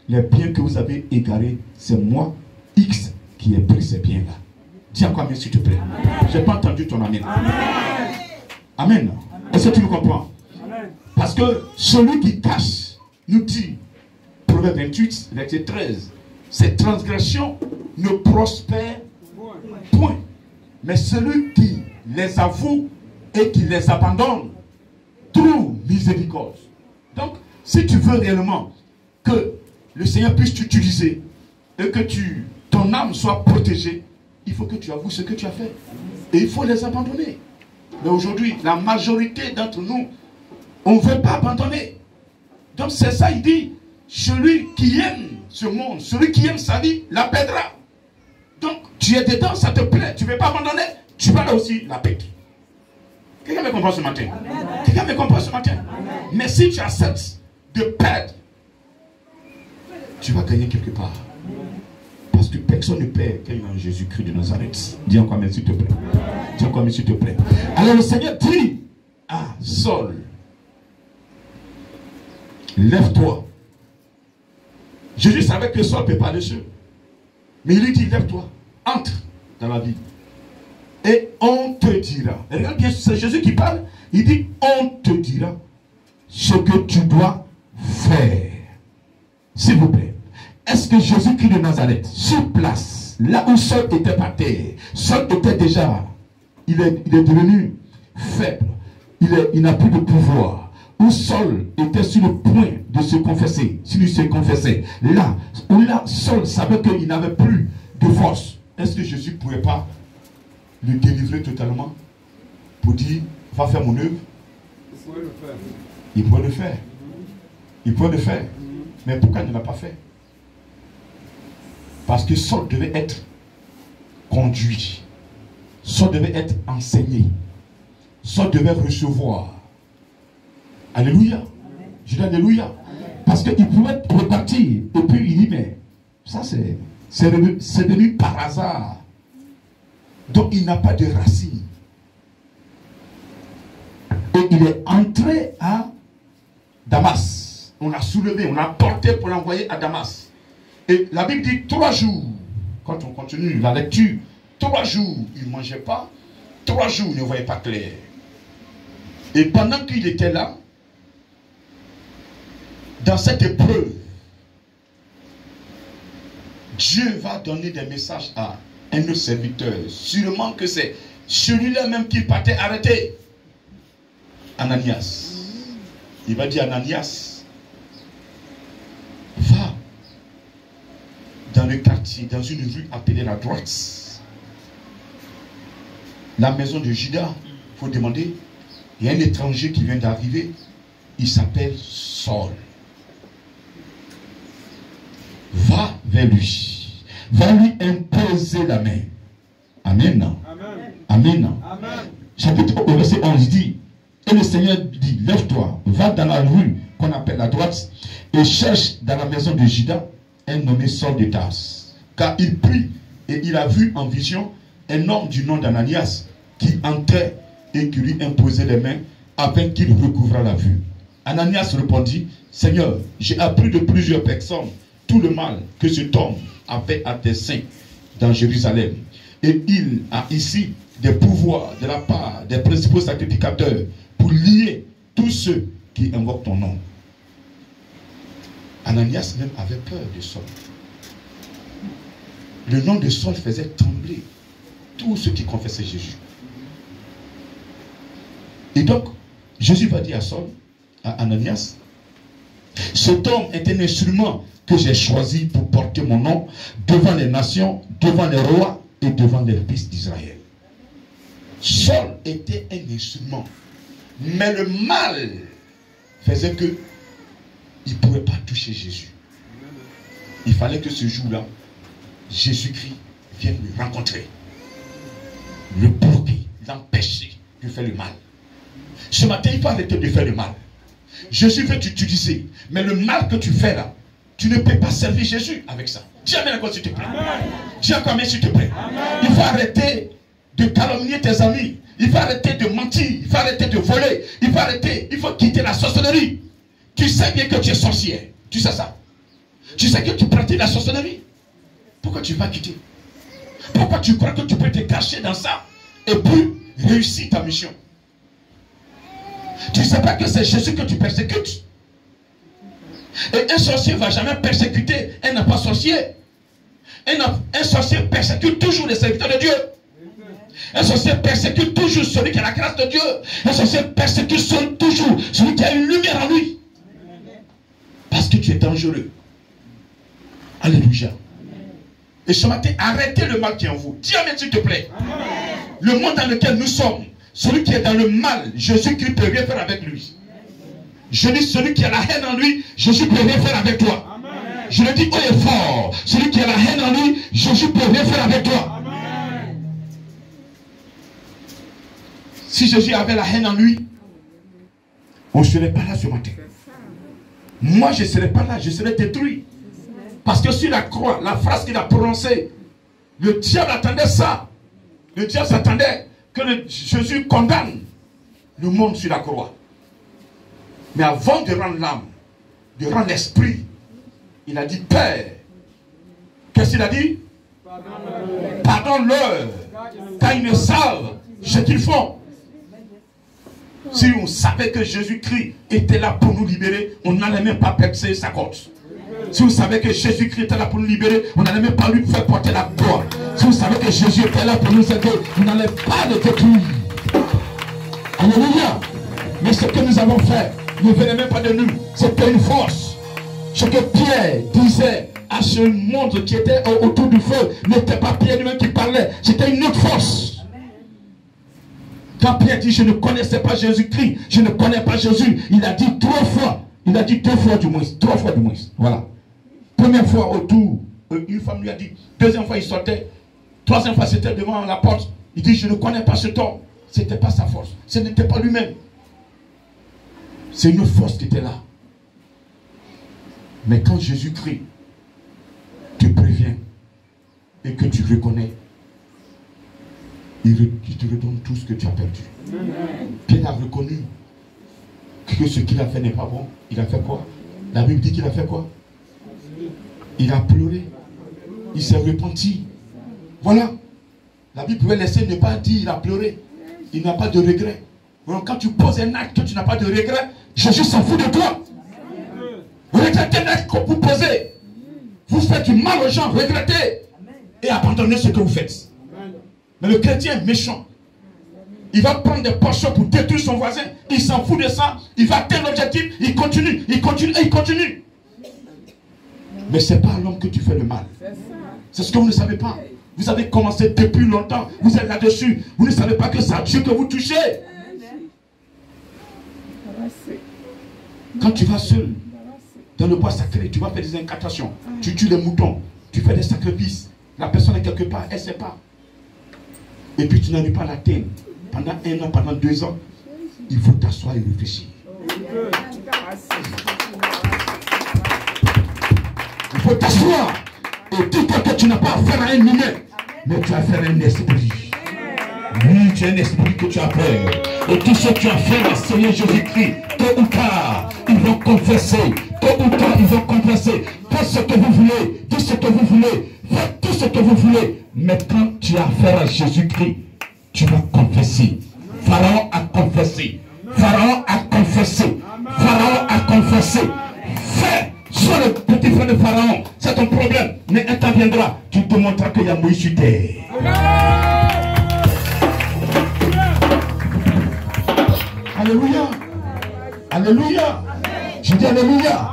les biens que vous avez égarés, c'est moi, X, qui ai pris ces biens-là. Dis encore amen s'il te plaît. Je n'ai pas entendu ton amen. Amen. Est-ce que tu me comprends? Amen. Parce que celui qui cache, nous dit, Proverbe 28, verset 13, ces transgressions ne prospèrent point. Mais celui qui les avoue et qui les abandonne trouve miséricorde. Donc, si tu veux réellement que le Seigneur puisse t'utiliser et que ton âme soit protégée, il faut que tu avoues ce que tu as fait. Et il faut les abandonner. Mais aujourd'hui, la majorité d'entre nous, on ne veut pas abandonner. Donc c'est ça, il dit, celui qui aime ce monde, celui qui aime sa vie, la perdra. Donc tu es dedans, ça te plaît, tu ne veux pas abandonner, tu vas là aussi la perdre. Quelqu'un me comprend ce matin? Quelqu'un me comprend ce matin? Mais si tu acceptes de perdre, tu vas gagner quelque part. Parce que personne ne perd quand il est en Jésus-Christ de Nazareth. Dis encore mais s'il te plaît. Dis encore mais s'il te plaît. Alors le Seigneur dit à Saul, lève-toi. Jésus savait que Saul ne peut pas dessus. Mais il lui dit, lève-toi, entre dans la vie. Et on te dira. Et regarde bien, c'est Jésus qui parle. Il dit, on te dira ce que tu dois faire. S'il vous plaît. Est-ce que Jésus-Christ de Nazareth, sur place, là où Saul était par terre, Saul était déjà, il est devenu faible, il n'a plus de pouvoir, où Saul était sur le point de se confesser, s'il se confessait, là où Saul savait qu'il n'avait plus de force, est-ce que Jésus ne pouvait pas le délivrer totalement pour dire, va faire mon œuvre? Il pouvait le faire. Il pouvait le faire. Mais pourquoi il ne l'a pas fait? Parce que Saul devait être conduit. Saul devait être enseigné. Saul devait recevoir. Alléluia. Je dis alléluia. Parce qu'il pouvait repartir. Et puis il dit, mais ça c'est venu par hasard. Donc il n'a pas de racine. Et il est entré à Damas. On l'a soulevé, on l'a porté pour l'envoyer à Damas. Et la Bible dit 3 jours, quand on continue la lecture, 3 jours, il ne mangeait pas, 3 jours, il ne voyait pas clair. Et pendant qu'il était là, dans cette épreuve, Dieu va donner des messages à un autre serviteur. Sûrement que c'est celui-là même qui partait arrêter. Ananias. Il va dire Ananias, va dans le quartier, dans une rue appelée la droite. La maison de Judas, il faut demander. Il y a un étranger qui vient d'arriver. Il s'appelle Saul. Va vers lui. Va lui imposer la main. Amen. Amen. Amen. Chapitre au verset 11 dit, et le Seigneur dit, lève-toi, va dans la rue qu'on appelle la droite et cherche dans la maison de Judas un nommé Saul de Tarse. Car il prie et il a vu en vision un homme du nom d'Ananias qui entrait et qui lui imposait les mains afin qu'il recouvrât la vue. Ananias répondit, Seigneur, j'ai appris de plusieurs personnes tout le mal que cet homme a fait à tes saints dans Jérusalem. Et il a ici des pouvoirs de la part des principaux sacrificateurs pour lier tous ceux qui invoquent ton nom. Ananias même avait peur de Saul. Le nom de Saul faisait trembler tous ceux qui confessaient Jésus. Et donc, Jésus va dire à Saul, à Ananias, cet homme est un instrument que j'ai choisi pour porter mon nom devant les nations, devant les rois et devant les fils d'Israël. Saul était un instrument, mais le mal faisait que il ne pouvait pas toucher Jésus. Il fallait que ce jour-là, Jésus-Christ vienne le rencontrer, le bloquer, l'empêcher de faire le mal. Ce matin, il faut arrêter de faire le mal. Jésus veut t'utiliser, mais le mal que tu fais là, tu ne peux pas servir Jésus avec ça. Dis amen encore s'il te plaît. Dis encore amen s'il te plaît. Il faut arrêter de calomnier tes amis. Il faut arrêter de mentir. Il faut arrêter de voler. Il faut arrêter, il faut quitter la sorcellerie. Tu sais bien que tu es sorcière. Tu sais ça. Tu sais que tu pratiques la sorcellerie. Pourquoi tu vas quitter? Pourquoi tu crois que tu peux te cacher dans ça et puis réussir ta mission? Tu ne sais pas que c'est Jésus que tu persécutes. Et un sorcier ne va jamais persécuter un n'a pas sorcier. Un sorcier persécute toujours les serviteurs de Dieu. Un sorcier persécute toujours celui qui a la grâce de Dieu. Un sorcier persécute toujours celui qui a une lumière en lui. Parce que tu es dangereux. Alléluia. Et ce matin, arrêtez le mal qui est en vous. Dis amen s'il te plaît. Amen. Le monde dans lequel nous sommes, celui qui est dans le mal, Jésus-Christ ne peut rien faire avec lui. Je dis celui qui a la haine en lui, Jésus ne peut rien faire avec toi. Amen. Je le dis haut et fort. Celui qui a la haine en lui, Jésus ne peut rien faire avec toi. Amen. Si Jésus avait la haine en lui, on ne serait pas là ce matin. Moi, je ne serais pas là, je serais détruit. Parce que sur la croix, la phrase qu'il a prononcée, le diable attendait ça. Le diable s'attendait que Jésus condamne le monde sur la croix. Mais avant de rendre l'âme, de rendre l'esprit, il a dit, Père, qu'est-ce qu'il a dit? Pardonne-leur, car ils ne savent ce qu'ils font. Si on savait que Jésus-Christ était là pour nous libérer, on n'allait même pas percer sa côte. Si vous savez que Jésus-Christ était là pour nous libérer, on n'allait même pas lui faire porter la croix. Si vous savez que Jésus était là pour nous aider, vous n'allez pas le détruire. Alléluia. Mais ce que nous avons fait ne venait même pas de nous. C'était une force. Ce que Pierre disait à ce monde qui était autour du feu n'était pas Pierre lui-même qui parlait. C'était une autre force. Quand Pierre dit je ne connaissais pas Jésus-Christ, je ne connais pas Jésus, il a dit 3 fois. Il a dit 2 fois du moins, 3 fois du moins. Voilà. Première fois autour, une femme lui a dit. Deuxième fois il sortait. Troisième fois c'était devant la porte. Il dit je ne connais pas cet homme. Ce n'était pas sa force. Ce n'était pas lui-même. C'est une force qui était là. Mais quand Jésus-Christ te prévient et que tu reconnais, il te redonne tout ce que tu as perdu. Pierre a reconnu que ce qu'il a fait n'est pas bon. Il a fait quoi? La Bible dit qu'il a fait quoi? Il a pleuré. Il s'est repenti. Voilà. La Bible pouvait laisser ne pas dire il a pleuré. Il n'a pas de regret. Donc quand tu poses un acte que tu n'as pas de regret, Jésus s'en fout de toi. Regrettez un acte que vous posez. Vous faites faites du mal aux gens, regrettez et abandonnez ce que vous faites. Mais le chrétien est méchant. Il va prendre des potions pour détruire son voisin. Il s'en fout de ça. Il va atteindre l'objectif. Il continue, il continue et il continue. Mais ce n'est pas à l'homme que tu fais le mal. C'est ce que vous ne savez pas. Vous avez commencé depuis longtemps. Vous êtes là-dessus. Vous ne savez pas que c'est à Dieu que vous touchez. Quand tu vas seul dans le bois sacré, tu vas faire des incantations. Tu tues les moutons. Tu fais des sacrifices. La personne est quelque part, elle ne sait pas. Et puis tu n'arrives pas à l'atteindre. Pendant 1 an, pendant 2 ans, il faut t'asseoir et réfléchir. Il faut t'asseoir et dire que tu n'as pas affaire à un humain, mais tu as affaire à un esprit. Oui, tu as un esprit que tu as peur. Et tout ce que tu as fait à Seigneur Jésus-Christ, tôt ou tard, ils vont confesser. Tôt ou tard, ils vont confesser. Faites ce que vous voulez, dites ce que vous voulez, faites tout ce que vous voulez. Mais quand tu as affaire à Jésus-Christ, tu vas confesser. Pharaon a confessé. Pharaon a confessé. Pharaon a confessé. Fais. Sois le petit frère de Pharaon. C'est ton problème. Mais un temps viendra. Tu te montreras qu'il y a Moïse sur terre. Alléluia. Alléluia. Je dis Alléluia.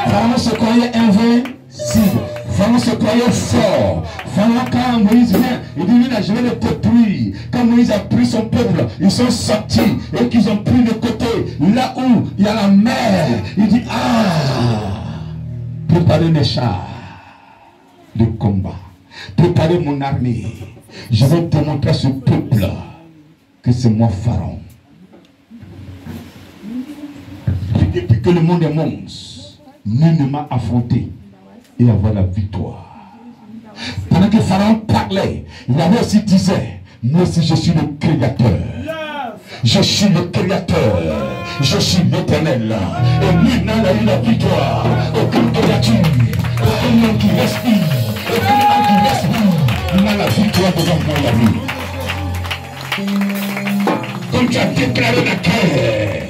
Pharaon se croyait invincible. Pharaon se croyait fort. Pharaon, quand Moïse vient, il dit, je vais le détruire. Quand Moïse a pris son peuple, ils sont sortis et qu'ils ont pris le côté, là où il y a la mer. Il dit, préparez mes chars de combat. Préparez mon armée. Je vais démontrer à ce peuple que c'est moi Pharaon. Depuis que le monde est monde, nul ne m'a affronté et avoir la victoire. Pendant que Pharaon parlait, il avait aussi disait, moi aussi je suis le créateur. Je suis le créateur. Je suis l'éternel. Et nul n'a eu la victoire. Aucune créature, aucun homme qui respire, aucun homme qui respire n'a la victoire devant moi la vie. Comme tu as déclaré la guerre,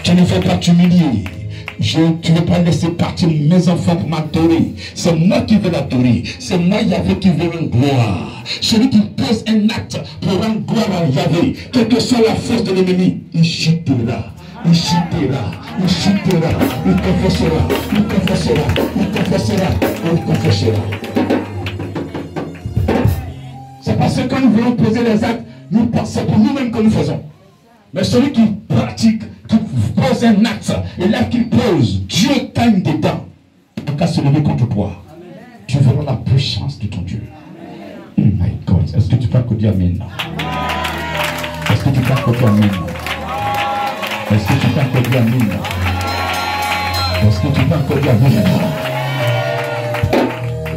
tu ne fais pas t'humilier. Tu ne veux pas laisser partir mes enfants pour m'adorer. C'est moi qui veux l'adorer. C'est moi Yahvé qui veux rendre gloire. Celui qui pose un acte pour rendre gloire à Yahvé, quelle que soit la force de l'ennemi, il chutera. Il chutera. Il chutera. Il confessera. Il confessera. Il confessera. Il confessera. C'est parce que quand nous voulons poser les actes, nous pensons pour nous-mêmes que nous faisons. Mais celui qui pratique, qui pose un acte, et là qu'il pose, Dieu gagne dedans. En cas de se lever contre toi, tu verras la puissance de ton Dieu. Oh my God, est-ce que tu peux accorder Amen? Est-ce que tu peux accorder Amen? Est-ce que tu peux accorder Amen? Est-ce que tu peux accorder Amen?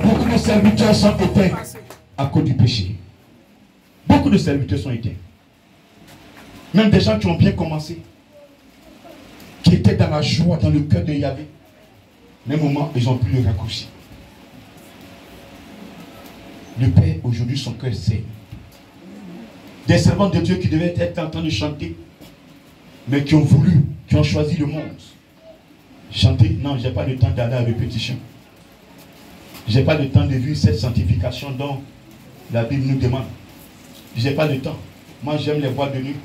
Beaucoup de serviteurs sont éteints à cause du péché. Beaucoup de serviteurs sont éteints. Même des gens qui ont bien commencé, qui étaient dans la joie, dans le cœur de Yahvé. Mais au moment, ils ont pris le raccourci. Le Père, aujourd'hui, son cœur saigne. Des servants de Dieu qui devaient être en train de chanter, mais qui ont voulu, qui ont choisi le monde. Chanter, non, je n'ai pas le temps d'aller à la répétition. Je n'ai pas le temps de vivre cette sanctification dont la Bible nous demande. Je n'ai pas le temps. Moi, j'aime les boîtes de nuit.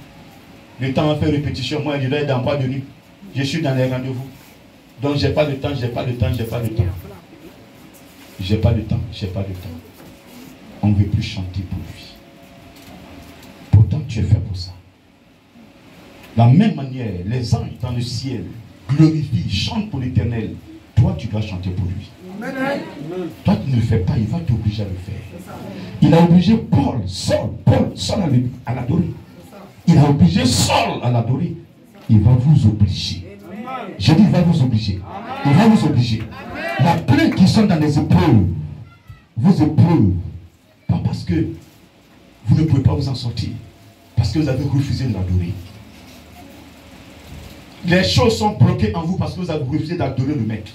Le temps à faire répétition, moi, je dois être dans boîte de nuit. Je suis dans les rendez-vous. Donc, je n'ai pas le temps, je n'ai pas le temps, je n'ai pas le temps. Je n'ai pas le temps, je n'ai pas le temps. On ne veut plus chanter pour lui. Pourtant, tu es fait pour ça. De la même manière, les anges dans le ciel glorifient, chantent pour l'Éternel. Toi, tu dois chanter pour lui. Amen. Toi, tu ne le fais pas, il va t'obliger à le faire. Il a obligé Paul, Saul à l'adorer. Il a obligé Saul à l'adorer. Il va vous obliger. Je dis, il va vous obliger. Il va vous obliger. La plaie qui sont dans les épreuves, vos épreuves, pas parce que vous ne pouvez pas vous en sortir, parce que vous avez refusé de l'adorer. Les choses sont bloquées en vous parce que vous avez refusé d'adorer le Maître.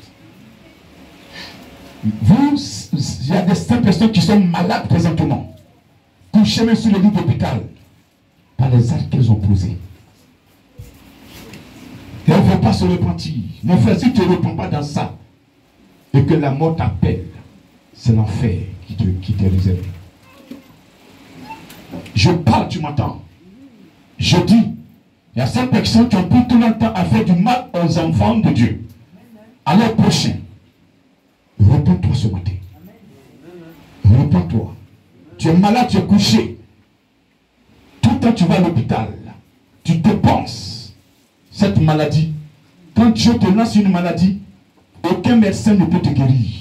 Vous, il y a des simples personnes qui sont malades présentement, couchées même sur le lit d'hôpital, par les actes qu'elles ont posés. Et on ne veut pas se repentir. Mon frère, si tu ne te repens pas dans ça, et que la mort t'appelle, c'est l'enfer qui t'est réservé. Je parle, tu m'entends? Je dis, il y a certaines personnes qui ont pris tout le temps à faire du mal aux enfants de Dieu, à leur prochain. Réponds-toi ce matin. Réponds-toi. Tu es malade, tu es couché. Tout le temps tu vas à l'hôpital. Tu dépenses cette maladie. Quand Dieu te lance une maladie, aucun médecin ne peut te guérir.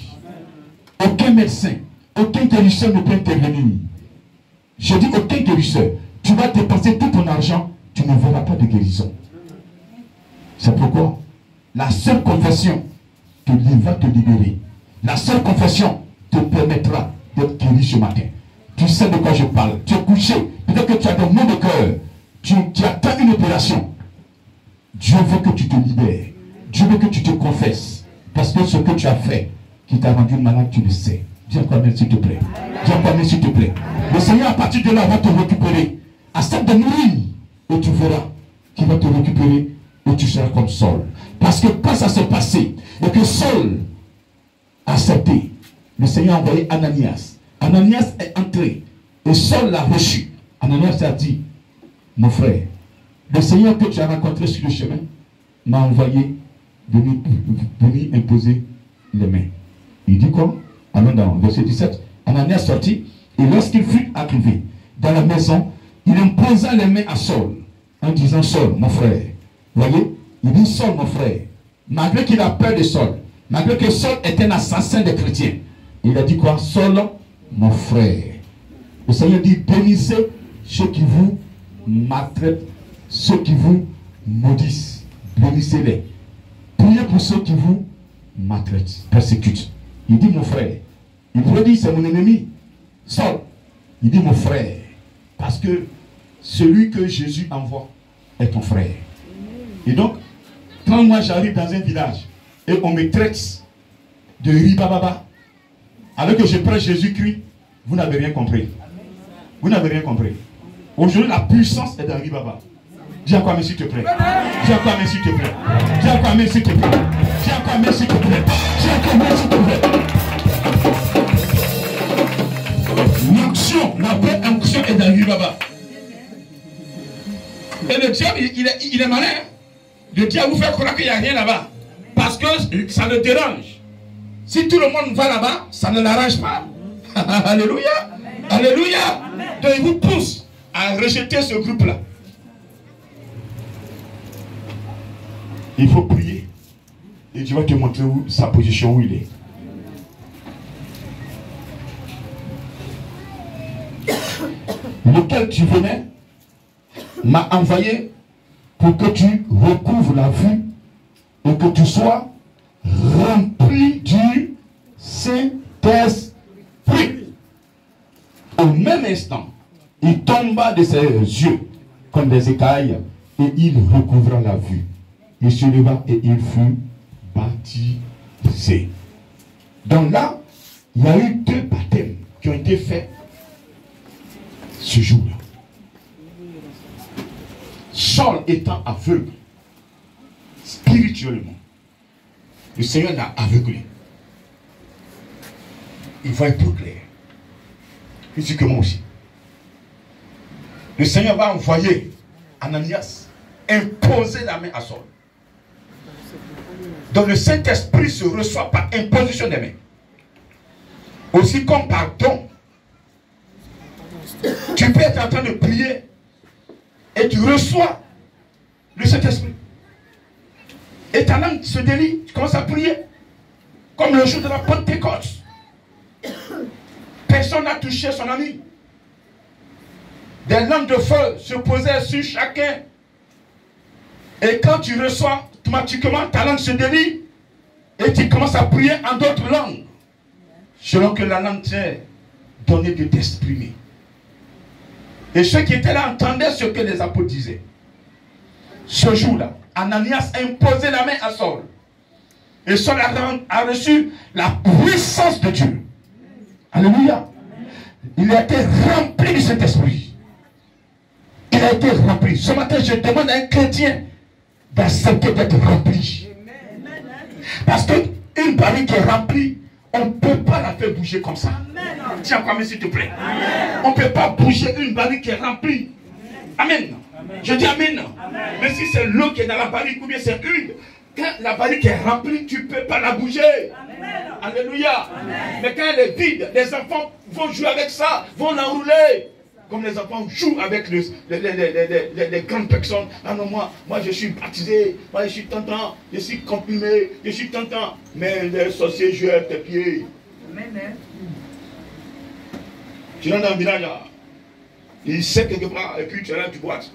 Aucun médecin, aucun guérisseur ne peut intervenir. Je dis aucun guérisseur. Tu vas dépenser tout ton argent, tu ne verras pas de guérison. C'est pourquoi la seule confession va te libérer. La seule confession te permettra d'être guéri ce matin. Tu sais de quoi je parle. Tu es couché. Peut-être que tu as des maux de cœur. Tu attends une opération. Dieu veut que tu te libères. Dieu veut que tu te confesses. Parce que ce que tu as fait, qui t'a rendu malade, tu le sais. Dis encore merci s'il te plaît. Dis encore merci s'il te plaît. Le Seigneur à partir de là va te récupérer. Accepte de mourir. Et tu verras qu'il va te récupérer. Et tu seras comme Saul. Parce que quand ça s'est passé, et que Saul a accepté, le Seigneur a envoyé Ananias. Ananias est entré. Et Saul l'a reçu. Ananias a dit, mon frère, le Seigneur que tu as rencontré sur le chemin m'a envoyé venir imposer les mains. Il dit quoi? Allons dans verset 17. Ananias sortit, et lorsqu'il fut arrivé dans la maison, il imposa les mains à Saul, en disant, Saul, mon frère. Voyez, il dit, Saul, mon frère, malgré qu'il a peur de Saul, malgré que Saul est un assassin des chrétiens, il a dit quoi? Saul, mon frère. Le Seigneur dit, bénissez ceux qui vous maltraitent, ceux qui vous maudissent. Bénissez-les. Priez pour ceux qui vous maltraitent, persécutent. Il dit, mon frère. Il pourrait dire, c'est mon ennemi. Saul. Il dit, mon frère. Parce que celui que Jésus envoie est ton frère. Et donc, quand moi j'arrive dans un village et on me traite de ribababa, alors que je prêche Jésus-Christ, vous n'avez rien compris. Vous n'avez rien compris. Aujourd'hui, la puissance est dans ribaba. Dis encore mais s'il te plaît. Dis encore mais s'il te plaît. Dis encore mais s'il te plaît. Dis encore mais s'il te plaît. Dis encore mais s'il te plaît. L'onction, la vraie onction est dans ribaba. Et le diable, il est malin. Le diable vous fait croire qu'il n'y a rien là-bas. Parce que ça le dérange. Si tout le monde va là-bas, ça ne l'arrange pas. Alléluia. Alléluia. Donc il vous pousse à rejeter ce groupe-là. Il faut prier. Et Dieu va te montrer sa position, où il est. Lequel tu venais m'a envoyé pour que tu recouvres la vue et que tu sois rempli du Saint-Esprit. Au même instant, il tomba de ses yeux comme des écailles et il recouvra la vue. Il se leva et il fut baptisé. Donc là, il y a eu 2 baptêmes qui ont été faits ce jour-là. Saul étant aveugle, spirituellement, le Seigneur l'a aveuglé. Il voit plus clair. Physiquement aussi. Le Seigneur va envoyer Ananias imposer la main à Saul. Donc le Saint-Esprit se reçoit par imposition des mains. Aussi comme par don. Tu peux être en train de prier et tu reçois le Saint-Esprit. Et ta langue se délie, tu commences à prier. Comme le jour de la Pentecôte. Personne n'a touché son ami. Des langues de feu se posaient sur chacun. Et quand tu reçois, automatiquement ta langue se délie. Et tu commences à prier en d'autres langues. Selon que la langue t'est donnée de t'exprimer. Et ceux qui étaient là entendaient ce que les apôtres disaient. Ce jour-là, Ananias a imposé la main à Saul. Et Saul a reçu la puissance de Dieu. Alléluia. Il a été rempli de cet esprit. Il a été rempli. Ce matin, je demande à un chrétien d'accepter d'être rempli. Parce que Une barrique qui est remplie, on ne peut pas la faire bouger comme ça. Tiens, quand même, s'il te plaît. On ne peut pas bouger une barrique qui est remplie. Amen. Je dis amen. Mais si c'est l'eau qui est dans la barrique ou bien c'est une, quand la barrique est remplie, tu ne peux pas la bouger. Alléluia. Mais quand elle est vide, les enfants vont jouer avec ça, vont l'enrouler. Comme les enfants jouent avec les grandes personnes. Ah non, moi je suis baptisé, moi je suis tentant, je suis comprimé, je suis tentant. Mais les sorciers jouent avec tes pieds. Amen. Tu rentres dans un village là, il sait quelque part, et puis tu es là, tu boites.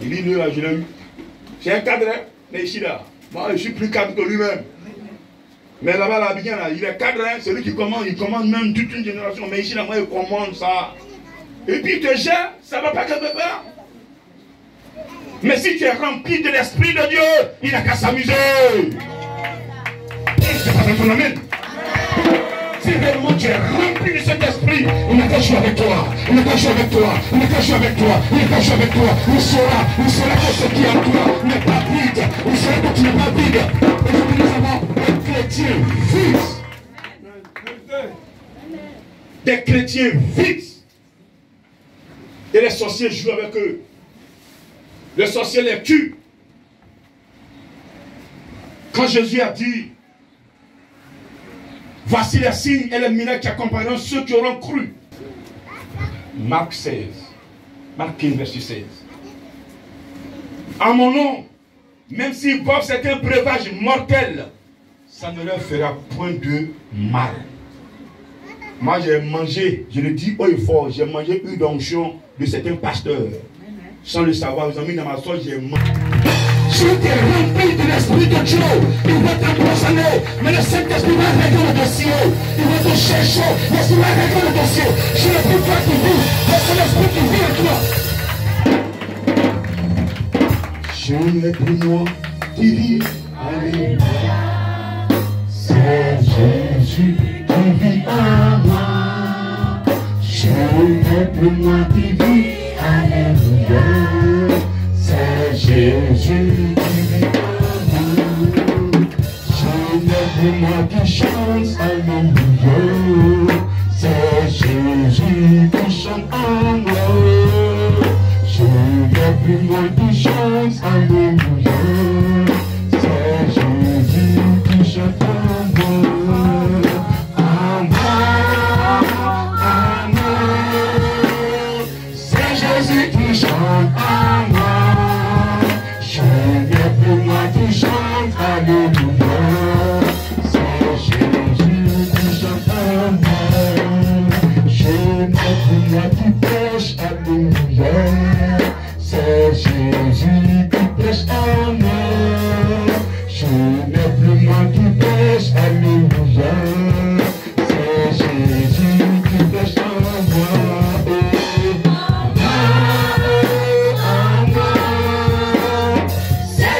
Il dit, lui là, je l'ai eu. C'est un cadre, hein, mais ici là, moi je suis plus cadre que lui-même. Mais là-bas, là, bien, là, il est cadre, hein, c'est lui qui commande, il commande même toute une génération. Mais ici, là, moi, il commande ça. Et puis, il te gère, ça ne va pas quelque part. Mais si tu es rempli de l'Esprit de Dieu, il n'a qu'à s'amuser. C'est pas ton amen. Si réellement tu es rempli de cet esprit, il n'a qu'à jouer avec toi. Il n'a qu'à jouer avec toi. Il n'a qu'à jouer avec toi. Il n'a qu'à jouer avec toi. Il saura que ce qui est en toi n'est pas vide. Il saura que tu n'es pas vide. Aujourd'hui, nous avons des chrétiens vides. Des chrétiens vides. Et les sorciers jouent avec eux. Les sorciers les tuent. Quand Jésus a dit, voici les signes et les miracles qui accompagneront ceux qui auront cru. Marc 16. Marc 15, verset 16. En mon nom, même s'ils boivent certains breuvages mortels, ça ne leur fera point de mal. Moi, j'ai mangé, je le dis haut et fort, j'ai mangé une onction de certains pasteurs. Sans le savoir, ils ont mis dans ma soie, j'ai mangé. Si tu es rempli de l'Esprit de Dieu, il va t'empoisonner. Mais le Saint-Esprit va régler le dossier. Il va te chercher. L'Esprit va régler le dossier. Je ne peux pas qui vit. C'est l'Esprit qui vit en toi. Je n'ai plus moi qui vis. Alléluia. C'est Jésus qui vit en moi. Je n'ai plus moi qui vis. Alléluia. C'est Jésus qui vit en nous. Je n'ai plus moi qui chante, alléluia. C'est Jésus qui chante en moi. Je n'ai plus moi qui chante, alléluia. C'est Jésus qui chante en moi. En moi, en moi. C'est Jésus qui chante en moi. Alléluia, c'est Jésus qui chante en moi. Je n'ai plus moi qui prêche, alléluia. C'est Jésus qui prêche en moi. Je n'ai plus moi qui prêche, alléluia. C'est Jésus qui prêche en moi.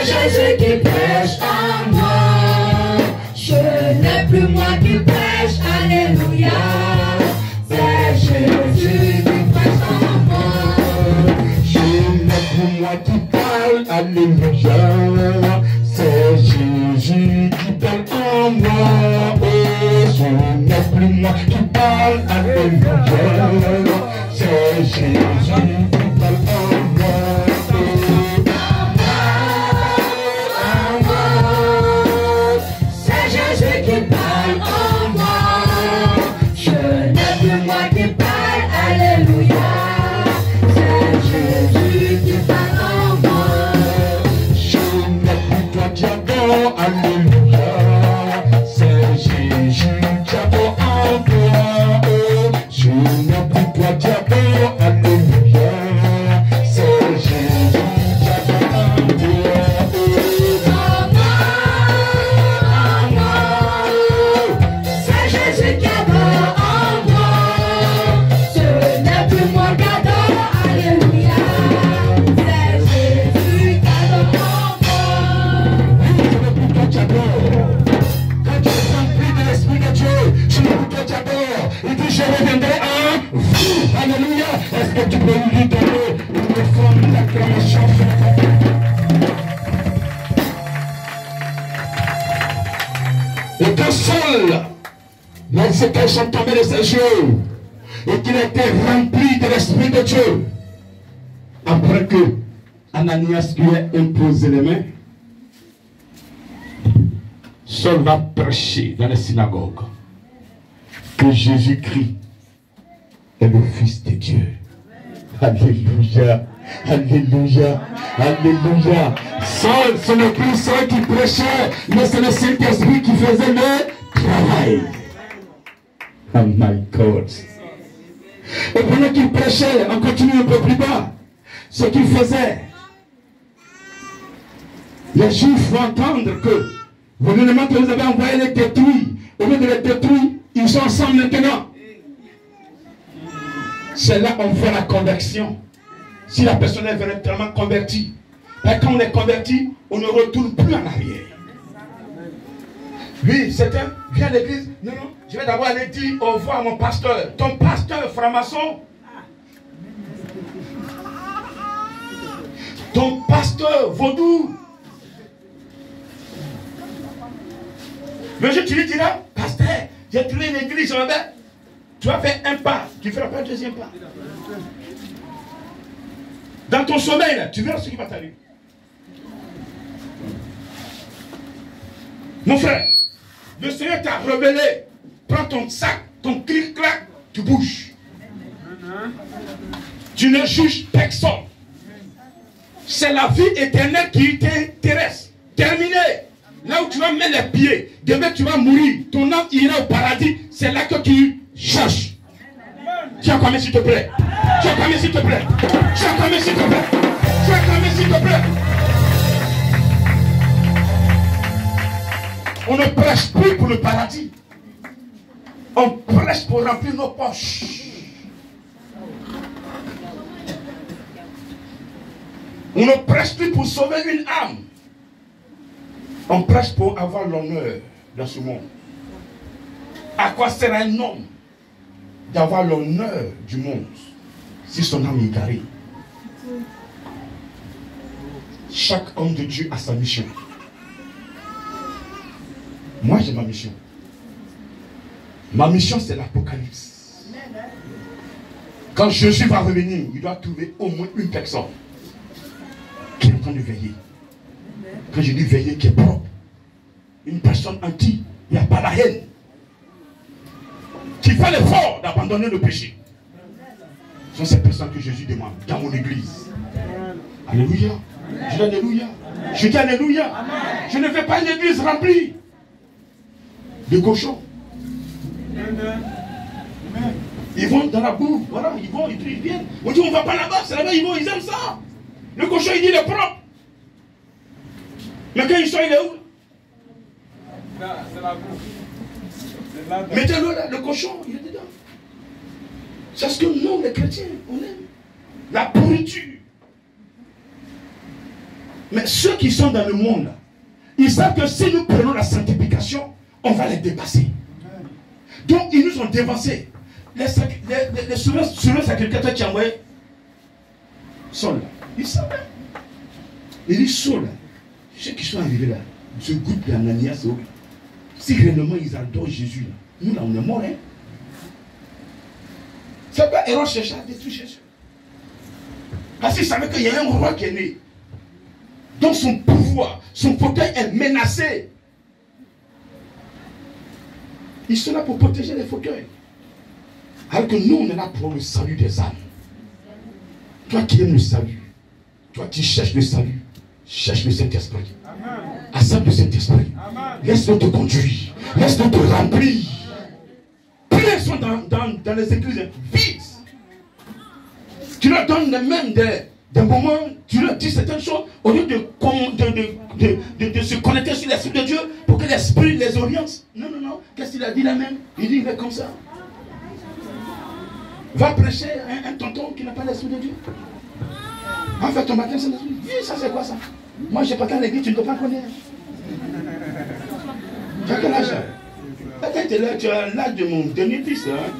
Jésus qui prêche en moi. Je n'ai plus moi qui prêche, alléluia. C'est Jésus qui prêche en moi. Je n'ai plus moi qui parle, alléluia. C'est Jésus qui parle en moi. Je n'ai plus moi qui parle, alléluia. C'est Jésus qui parle en moi. Alléluia, c'est Jésus qui a en toi. Je n'ai plus toi Et que Saul, les écailles sont tombées de ses yeux, et qu'il a été rempli de l'Esprit de Dieu. Après que Ananias lui a imposé les mains, Saul va prêcher dans les synagogues que Jésus-Christ est le Fils de Dieu. Alléluia, alléluia, alléluia. Saul, ce n'est plus Saul qui prêchait, mais c'est le Saint-Esprit qui faisait le travail. Oh my God. Et pendant qu'il prêchait, on continue un peu plus bas. Ce qu'il faisait, les Juifs vont entendre que l'élément que vous avez envoyé les détruire. Au lieu de les détruire, ils sont ensemble maintenant. C'est là qu'on fait la conversion. Si la personne est véritablement convertie. Et quand on est converti, on ne retourne plus en arrière. Oui, certains viennent à l'église. Non, non, je vais d'abord aller dire au revoir à mon pasteur. Ton pasteur franc-maçon. Ton pasteur vaudou. Le jour tu lui diras, pasteur, j'ai trouvé une église, tu vas faire un pas, tu ne feras pas un deuxième pas. Dans ton sommeil, là, tu verras ce qui va t'arriver. Mon frère, le Seigneur t'a révélé. Prends ton sac, ton clic-clac, tu bouges. Tu ne juges personne. C'est la vie éternelle qui t'intéresse. Terminé. Là où tu vas mettre les pieds, demain tu vas mourir. Ton âme ira au paradis. C'est là que tu cherches. Tu as combien s'il te plaît? Tu as combien s'il te plaît? Tu as combien s'il te plaît? Tu as combien s'il te plaît? On ne prêche plus pour le paradis. On prêche pour remplir nos poches. On ne prêche plus pour sauver une âme. On prêche pour avoir l'honneur dans ce monde. À quoi sert un homme d'avoir l'honneur du monde si son âme est égarée? Chaque homme de Dieu a sa mission. Moi, j'ai ma mission. Ma mission, c'est l'Apocalypse. Quand Jésus va revenir, il doit trouver au moins une personne qui est en train de veiller. Quand je dis veiller, qui est propre. Une personne en qui il n'y a pas la haine. Qui fait l'effort d'abandonner le péché. Ce sont ces personnes que Jésus demande dans mon église. Alléluia. Je dis alléluia. Je dis alléluia. Je ne fais pas une église remplie de cochons. Ils vont dans la boue, voilà, ils viennent. On dit on ne va pas là-bas, c'est là-bas, ils vont, ils aiment ça. Le cochon il dit il est propre. Mais quand il sort, il est où? C'est la boue. Mettez-le là, le cochon, il est dedans. C'est ce que nous, les chrétiens, on aime. La pourriture. Mais ceux qui sont dans le monde, là, ils savent que si nous prenons la sanctification, on va les dépasser. Donc, ils nous ont dévancés. Les souverains sacrificateurs qui ont envoyé Saul, ils savaient. Il dit Saul, ceux qui sont arrivés là, ce groupe d'Ananias, si réellement ils adorent Jésus, là, nous là, on est morts. Hein? C'est pas Héros chercher à détruire Jésus. Parce qu'il savait qu'il y a un roi qui est né. Donc son pouvoir, son fauteuil est menacé. Ils sont là pour protéger les fauteuils. Alors que nous, on est là pour le salut des âmes. Toi qui aimes le salut, toi qui cherches le salut, cherche le Saint-Esprit. Accepte le Saint-Esprit. Laisse-le te conduire. Laisse-le te remplir. Plein sont dans les églises vides. Tu leur donnes même des moments, tu leur dis certaines choses, au lieu de se connecter sur l'Esprit de Dieu pour que l'Esprit les oriente. Non, non, non. Qu'est-ce qu'il a dit là même? Il dit il est comme ça. Va prêcher un tonton qui n'a pas l'Esprit de Dieu. En fait, ton matin, c'est l'Esprit. Dis, ça c'est quoi ça? Moi, je n'ai pas qu'à l'église, tu ne peux pas connaître. Tu as quel âge? Tu as l'âge de mon dernier fils. Hein?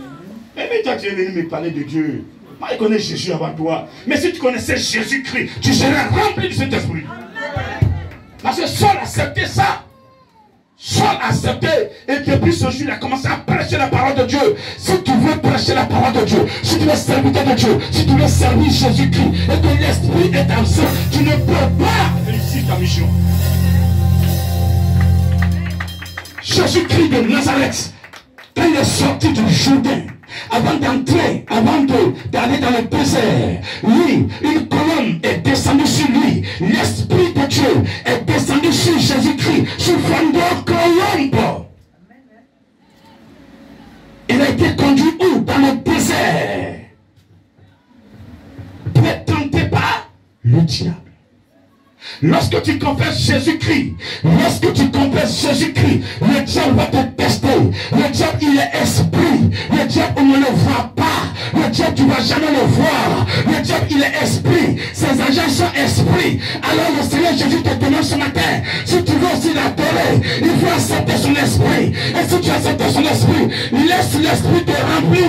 Mais toi, tu es venu me parler de Dieu. Moi, je connais Jésus avant toi. Mais si tu connaissais Jésus-Christ, tu serais rempli de cet esprit. Parce que Saul acceptait ça. Saul a accepté et depuis ce jour il a commencé à prêcher la parole de Dieu. Si tu veux prêcher la parole de Dieu, si tu veux servir de Dieu, si tu veux servir Jésus-Christ et que l'Esprit est absent, tu ne peux pas réussir ta mission. Jésus-Christ de Nazareth, quand il est sorti du Jourdain, avant d'entrer, avant d'aller dans le désert, lui, une colonne est descendue sur lui. L'Esprit de Dieu est descendu sur Jésus-Christ, sous forme de colombe. Il a été conduit où? Dans le désert. Pour être tenté par le diable. Lorsque tu confesses Jésus-Christ, lorsque tu confesses Jésus-Christ, le diable va te tester. Le diable, il est esprit. Le diable, on ne le voit pas. Le diable, tu ne vas jamais le voir. Le diable, il est esprit. Ses agents sont esprits. Alors le Seigneur Jésus te demande ce matin, si tu veux aussi l'adorer, il faut accepter son esprit. Et si tu acceptes son esprit, laisse l'esprit te remplir.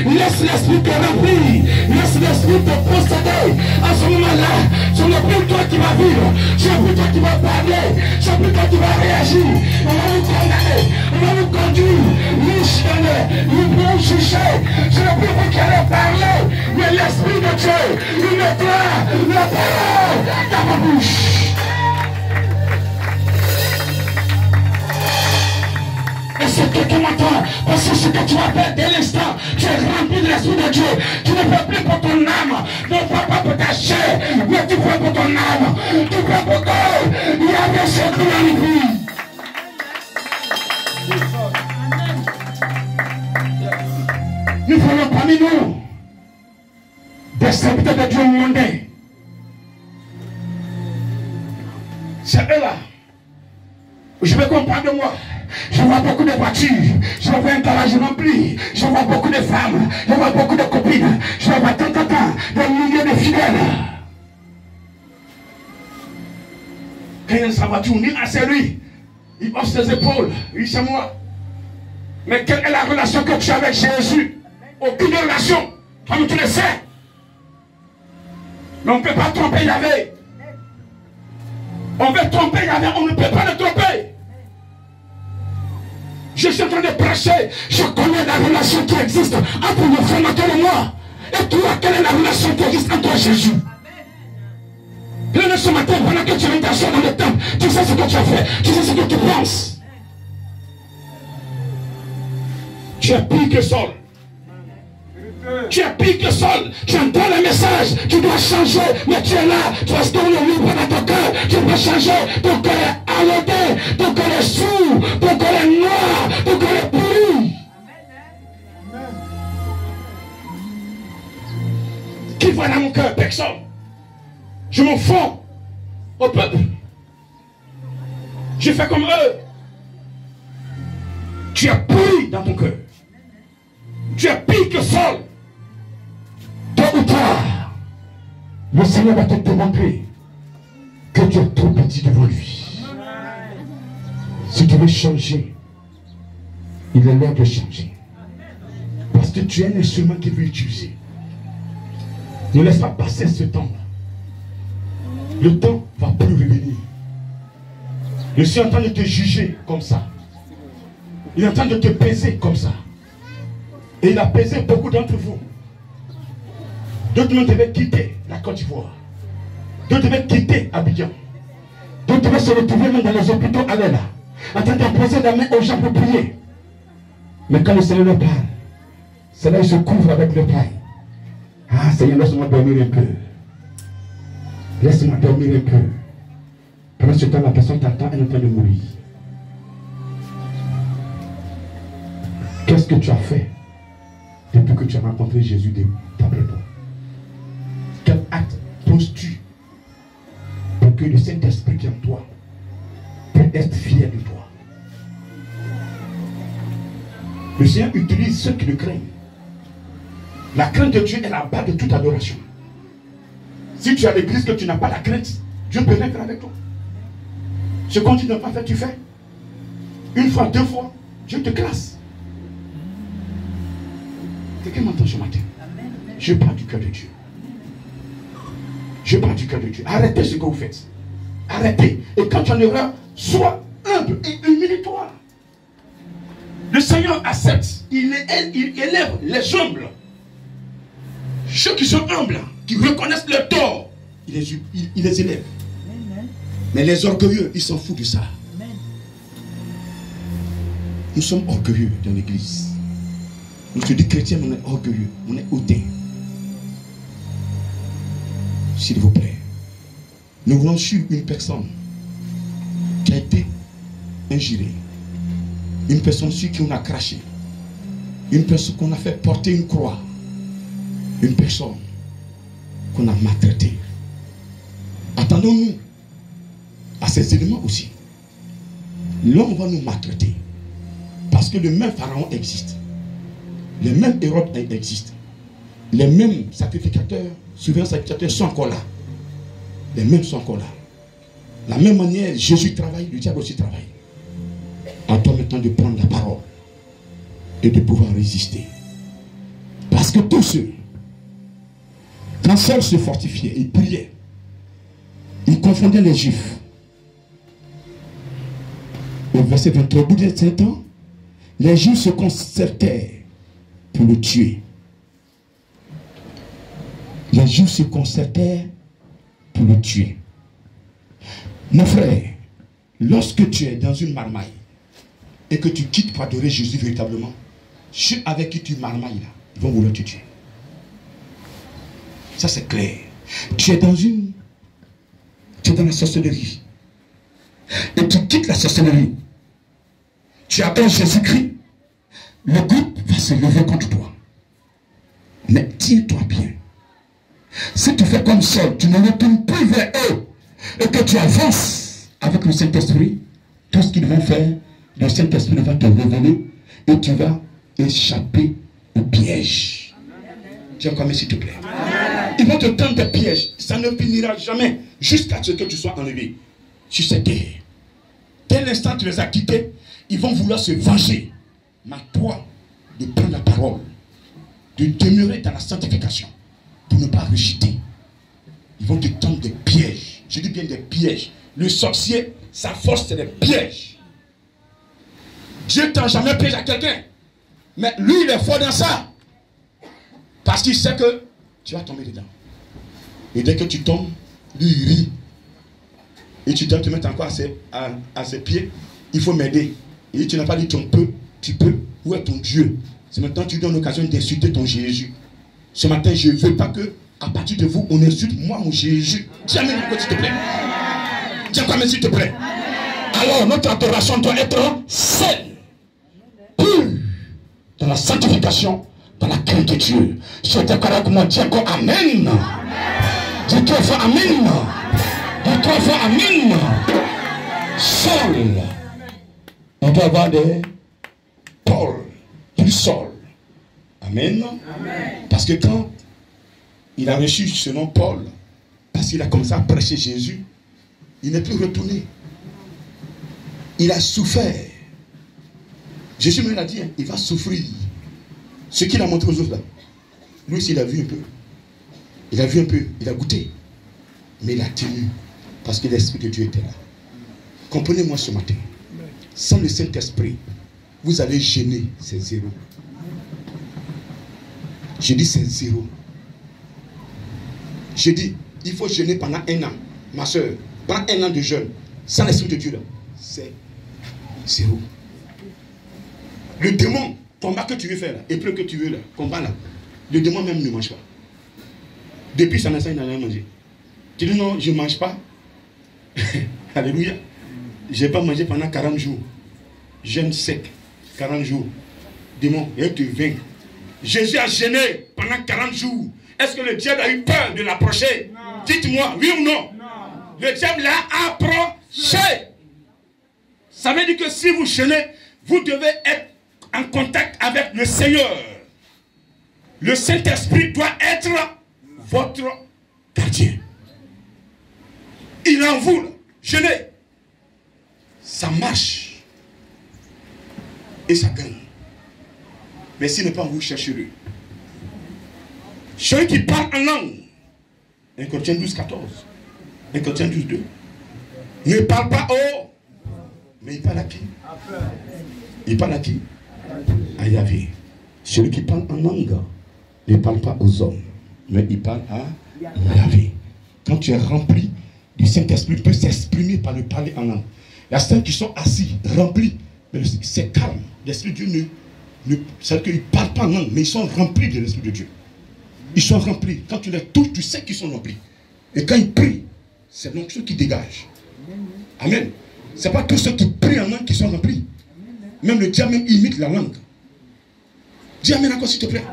Laisse l'esprit te remplir. Laisse l'esprit te posséder. À ce moment-là, ce n'est plus toi qui vas vivre. C'est plus toi qui vas parler. C'est plus toi qui vas réagir. On va vous condamner. On va vous conduire. Nous chianer. Nous pouvons juger. Ce n'est plus vous qui allez parler. Mais l'Esprit de Dieu, il mettra la parole dans ma bouche. Et c'est que tu m'entends, parce que ce que tu vas faire dès l'instant, tu es rempli de l'Esprit de Dieu. Tu ne fais plus pour ton âme, ne fais pas pour ta chair, mais tu fais pour ton âme. Tu fais pour toi. Il y a des secrets dans la vie. Nous voulons parmi nous des serviteurs de Dieu mondains. C'est eux là. Je veux qu'on parle de moi. Je vois beaucoup de voitures, je vois un garage rempli, je vois beaucoup de femmes, je vois beaucoup de copines, je vois tant des milliers de fidèles. Quand il y a sa voiture, ni c'est lui, il hausse ses épaules, oui c'est moi. Mais quelle est la relation que tu as avec Jésus? Aucune relation, comme tu le sais. Mais on ne peut pas tromper Yahvé. On veut tromper Yahvé, on ne peut pas le tromper. Je suis en train de prêcher. Je connais la relation qui existe entre le formateur et moi. Et toi, quelle est la relation qui existe entre toi et Jésus? Prenez ce matin, pendant que tu es t'asseoir dans le temple, tu sais ce que tu as fait, tu sais ce que tu penses. Tu es pire que Saul. Tu es pire que Saul. Tu entends le message. Tu dois changer. Mais tu es là. Tu as donné le livre dans ton cœur. Tu dois changer. Ton cœur est allodé. Ton cœur est sourd. Ton cœur est noir. Ton cœur est pourri. Qui voit dans mon cœur? Personne. Je m'en fous au peuple. Je fais comme eux. Tu es pourri dans ton cœur. Tu es pire que Saul. Tôt ou tard, le Seigneur va te démontrer que tu es trop petit devant lui. Si tu veux changer, il est l'heure de changer. Parce que tu es un instrument qu'il veut utiliser. Ne laisse pas passer ce temps. Le temps va plus revenir. Je suis en train de te juger comme ça. Il est en train de te peser comme ça. Et il a pesé beaucoup d'entre vous. D'autres devaient quitter la Côte d'Ivoire. D'autres devaient quitter Abidjan. D'autres devaient se retrouver même dans les hôpitaux à l'aide, en train d'imposer la main aux gens pour prier. Mais quand le Seigneur leur parle, c'est là il se couvre avec le pain. Ah Seigneur, laisse-moi dormir un peu. Laisse-moi dormir un peu. Pendant ce temps, la personne t'attend, elle est en train de mourir. Qu'est-ce que tu as fait depuis que tu as rencontré Jésus d'après toi? Quel acte poses-tu pour que le Saint-Esprit qui est en toi puisse être fier de toi? Le Seigneur utilise ceux qui le craignent. La crainte de Dieu est la base de toute adoration. Si tu es à l'église que tu n'as pas la crainte, Dieu peut rien faire avec toi. Ce qu'on dit de ne pas faire, tu fais. Une fois, deux fois, Dieu te classe. Quelqu'un m'entend ce matin? Je parle du cœur de Dieu. Je parle du cœur de Dieu. Arrêtez ce que vous faites. Arrêtez. Et quand tu en auras, sois humble et humilie-toi. Le Seigneur accepte, il élève les humbles. Ceux qui sont humbles, qui reconnaissent leur tort, il les élève. Mais les orgueilleux, ils s'en foutent de ça. Nous sommes orgueilleux dans l'église. Nous se disons chrétiens, on est orgueilleux, on est hautain. S'il vous plaît, nous voulons suivre une personne qui a été injurée, une personne sur qui on a craché, une personne qu'on a fait porter une croix, une personne qu'on a maltraitée. Attendons-nous à ces éléments aussi. L'homme va nous maltraiter parce que le même pharaon existe, les mêmes Hérode existent, les mêmes sacrificateurs, souverains sacrificateurs sont encore là, les mêmes sont encore là. La même manière, Jésus travaille, le diable aussi travaille. À toi maintenant de prendre la parole et de pouvoir résister. Parce que tous ceux, quand Saul se fortifiait, il priait, il confondait les Juifs. Au verset 23, au bout de 7 ans, les Juifs se concertèrent pour le tuer. Les Juifs se concertèrent pour le tuer. Mon frère, lorsque tu es dans une marmaille et que tu quittes pour adorer Jésus véritablement, ceux avec qui tu marmailles là, ils vont vouloir te tuer. Ça c'est clair. Tu es dans la sorcellerie et tu quittes la sorcellerie. Tu appelles Jésus-Christ, le groupe va se lever contre toi. Mais tiens-toi bien. Si tu fais comme ça, tu ne retournes plus vers eux et que tu avances avec le Saint-Esprit, tout ce qu'ils vont faire, le Saint-Esprit va te révéler et tu vas échapper au piège. Tiens comme s'il te plaît. Ils vont te tendre des pièges. Ça ne finira jamais jusqu'à ce que tu sois enlevé sur cette terre. Dès l'instant que tu les as quittés, ils vont vouloir se venger. Mais toi, de prendre la parole, de demeurer dans la sanctification, pour ne pas rejeter. Ils vont te tendre des pièges. Je dis bien des pièges. Le sorcier, sa force, c'est des pièges. Dieu ne tend jamais piège à quelqu'un. Mais lui, il est fort dans ça. Parce qu'il sait que tu vas tomber dedans. Et dès que tu tombes, lui, il rit. Et tu dois te mettre encore à ses pieds. Il faut m'aider. Et tu n'as pas dit tu peux. Où est ton Dieu? C'est maintenant que tu donnes l'occasion d'insulter ton Jésus. Ce matin, je ne veux pas que, à partir de vous, on insulte moi, mon Jésus. Dis Amen, s'il te plaît. Dis Amen, s'il te plaît. Alors, notre adoration doit être saine, pure, dans la sanctification, dans la crainte de Dieu. Je déclare avec moi, dis encore Amen. Dis trois fois Amen. Dis trois fois Amen. Saul. On doit avoir des Paul, plus Saul. Amen. Amen. Parce que quand il a reçu ce nom Paul, parce qu'il a commencé à prêcher Jésus, il n'est plus retourné. Il a souffert. Jésus me l'a dit, hein, il va souffrir. Ce qu'il a montré aux autres là, lui aussi il a vu un peu. Il a vu un peu, il a goûté. Mais il a tenu. Parce que l'Esprit de Dieu était là. Comprenez-moi ce matin. Sans le Saint-Esprit, vous allez gêner ces zéros. Je dis c'est zéro. Je dis, il faut jeûner pendant 1 an. Ma soeur, prends 1 an de jeûne. Sans l'Esprit de Dieu là, c'est zéro. Le démon, combat que tu veux faire là, épreuve que tu veux là, combat là, le démon même ne mange pas. Depuis sa naissance, il n'a rien mangé. Tu dis non, je ne mange pas. Alléluia. Je n'ai pas mangé pendant 40 jours. Jeûne sec, 40 jours. Démon, et tu vainc. Jésus a jeûné pendant 40 jours. Est-ce que le diable a eu peur de l'approcher? Dites-moi, oui ou non? Non. Le diable l'a approché. Ça veut dire que si vous jeûnez, vous devez être en contact avec le Seigneur. Le Saint-Esprit doit être votre gardien. Il est en vous. Jeûnez. Ça marche. Et ça gagne. Mais s'il n'est pas en vous, cherchez-le. Celui qui parle en langue, 1 Corinthiens 12, 14, 1 Corinthiens 12, 2, ne parle pas haut, Mais il parle à qui? Il parle à qui? À Yahvé. Celui qui parle en langue ne parle pas aux hommes, mais il parle à Yahvé. Quand tu es rempli du Saint-Esprit, tu peux s'exprimer par le parler en langue. Il y a ceux qui sont assis, remplis, mais c'est calme. L'Esprit de Dieu c'est qu'ils ne parlent pas en langue, mais ils sont remplis de l'Esprit de Dieu. Ils sont remplis. Quand tu les touches, tu sais qu'ils sont remplis. Et quand ils prient, c'est donc ceux qui dégagent. Amen. Ce n'est pas tous ceux qui prient en langue qui sont remplis. Même le diable même imite la langue. Dis amen encore s'il te plaît.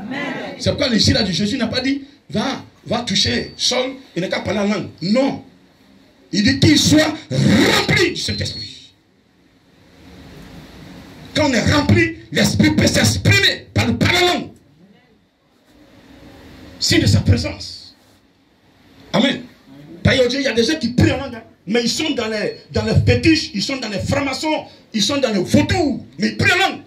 C'est pourquoi le Jésus de Jésus n'a pas dit va toucher Saul et n'a qu'à parler en langue. Non. Il dit qu'il soit rempli du Saint-Esprit. Quand on est rempli, l'Esprit peut s'exprimer par le parlant. Signe de sa présence. Amen. Il y a des gens qui prient en langue, mais ils sont dans les fétiches, ils sont dans les francs-maçons, ils sont dans les vautours, mais ils prient en langue.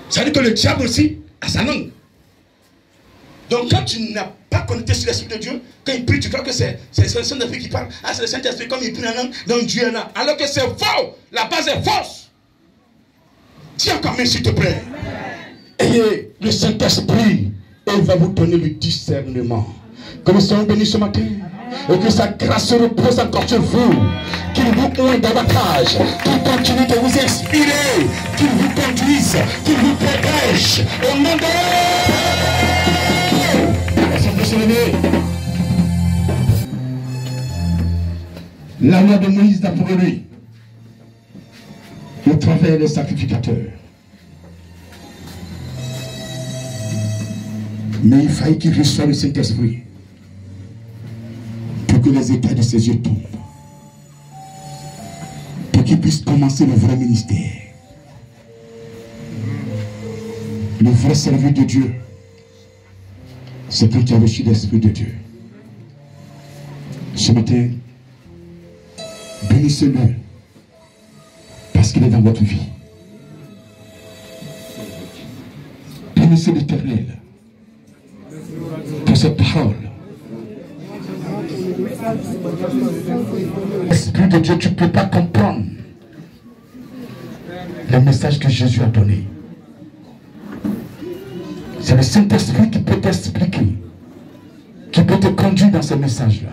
Ça veut dire que le diable aussi a sa langue. Donc quand tu n'as pas connecté sur l'Esprit de Dieu, quand il prie, tu crois que c'est le Saint-Esprit qui parle. Ah, c'est le Saint-Esprit, comme il prie en langue, donc Dieu est là. Alors que c'est faux. La base est fausse. Dis encore mais s'il te plaît. Ayez le Saint-Esprit et il va vous donner le discernement. Que nous soyons bénis ce matin. Et que sa grâce repose encore sur vous. Qu'il vous ouvre davantage. Qu'il continue de vous inspirer. Qu'il vous conduise. Qu'il vous protège. Au nom de la loi de Moïse n'a pour lui au travers des sacrificateurs. Mais il fallait qu'il reçoive le Saint-Esprit pour que les états de ses yeux tombent, pour qu'il puisse commencer le vrai ministère, le vrai service de Dieu. C'est quand tu as reçu l'Esprit de Dieu. Ce matin, bénissez-le parce qu'il est dans votre vie. Bénissez l'Éternel pour cette parole. L'Esprit de Dieu, tu ne peux pas comprendre le message que Jésus a donné. C'est le Saint-Esprit qui peut t'expliquer, qui peut te conduire dans ce message-là.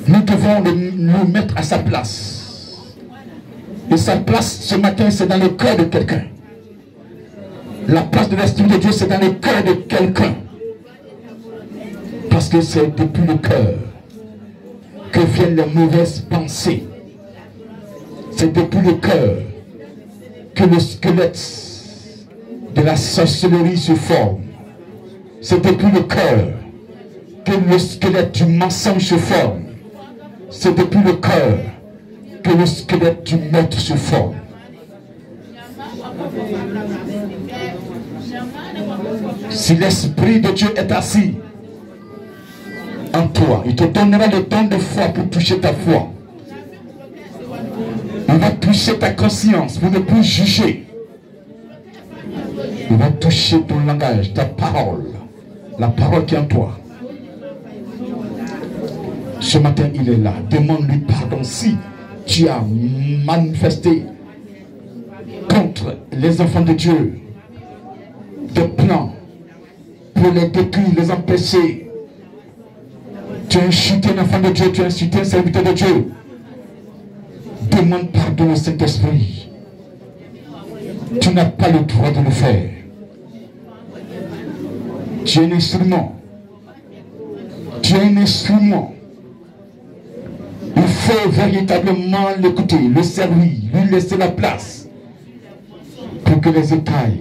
Nous devons le mettre à sa place. Et sa place ce matin, c'est dans le cœur de quelqu'un. La place de l'Esprit de Dieu, c'est dans le cœur de quelqu'un. Parce que c'est depuis le cœur que viennent les mauvaises pensées. C'est depuis le cœur que le squelette de la sorcellerie se forme. C'est depuis le cœur que le squelette du mensonge se forme. C'est depuis le cœur que le squelette du meurtre se forme. Si l'Esprit de Dieu est assis en toi, il te donnera le don de foi pour toucher ta foi. Il va toucher ta conscience pour ne plus juger. Il va toucher ton langage, ta parole, la parole qui est en toi. Ce matin, il est là. Demande-lui pardon si tu as manifesté contre les enfants de Dieu des plans pour les détruire, les empêcher. Tu as insulté un enfant de Dieu, tu as insulté un serviteur de Dieu. Demande pardon au Saint-Esprit. Tu n'as pas le droit de le faire. Tu es un instrument. Tu es un instrument. Il faut véritablement l'écouter, le servir, lui laisser la place pour que les écailles,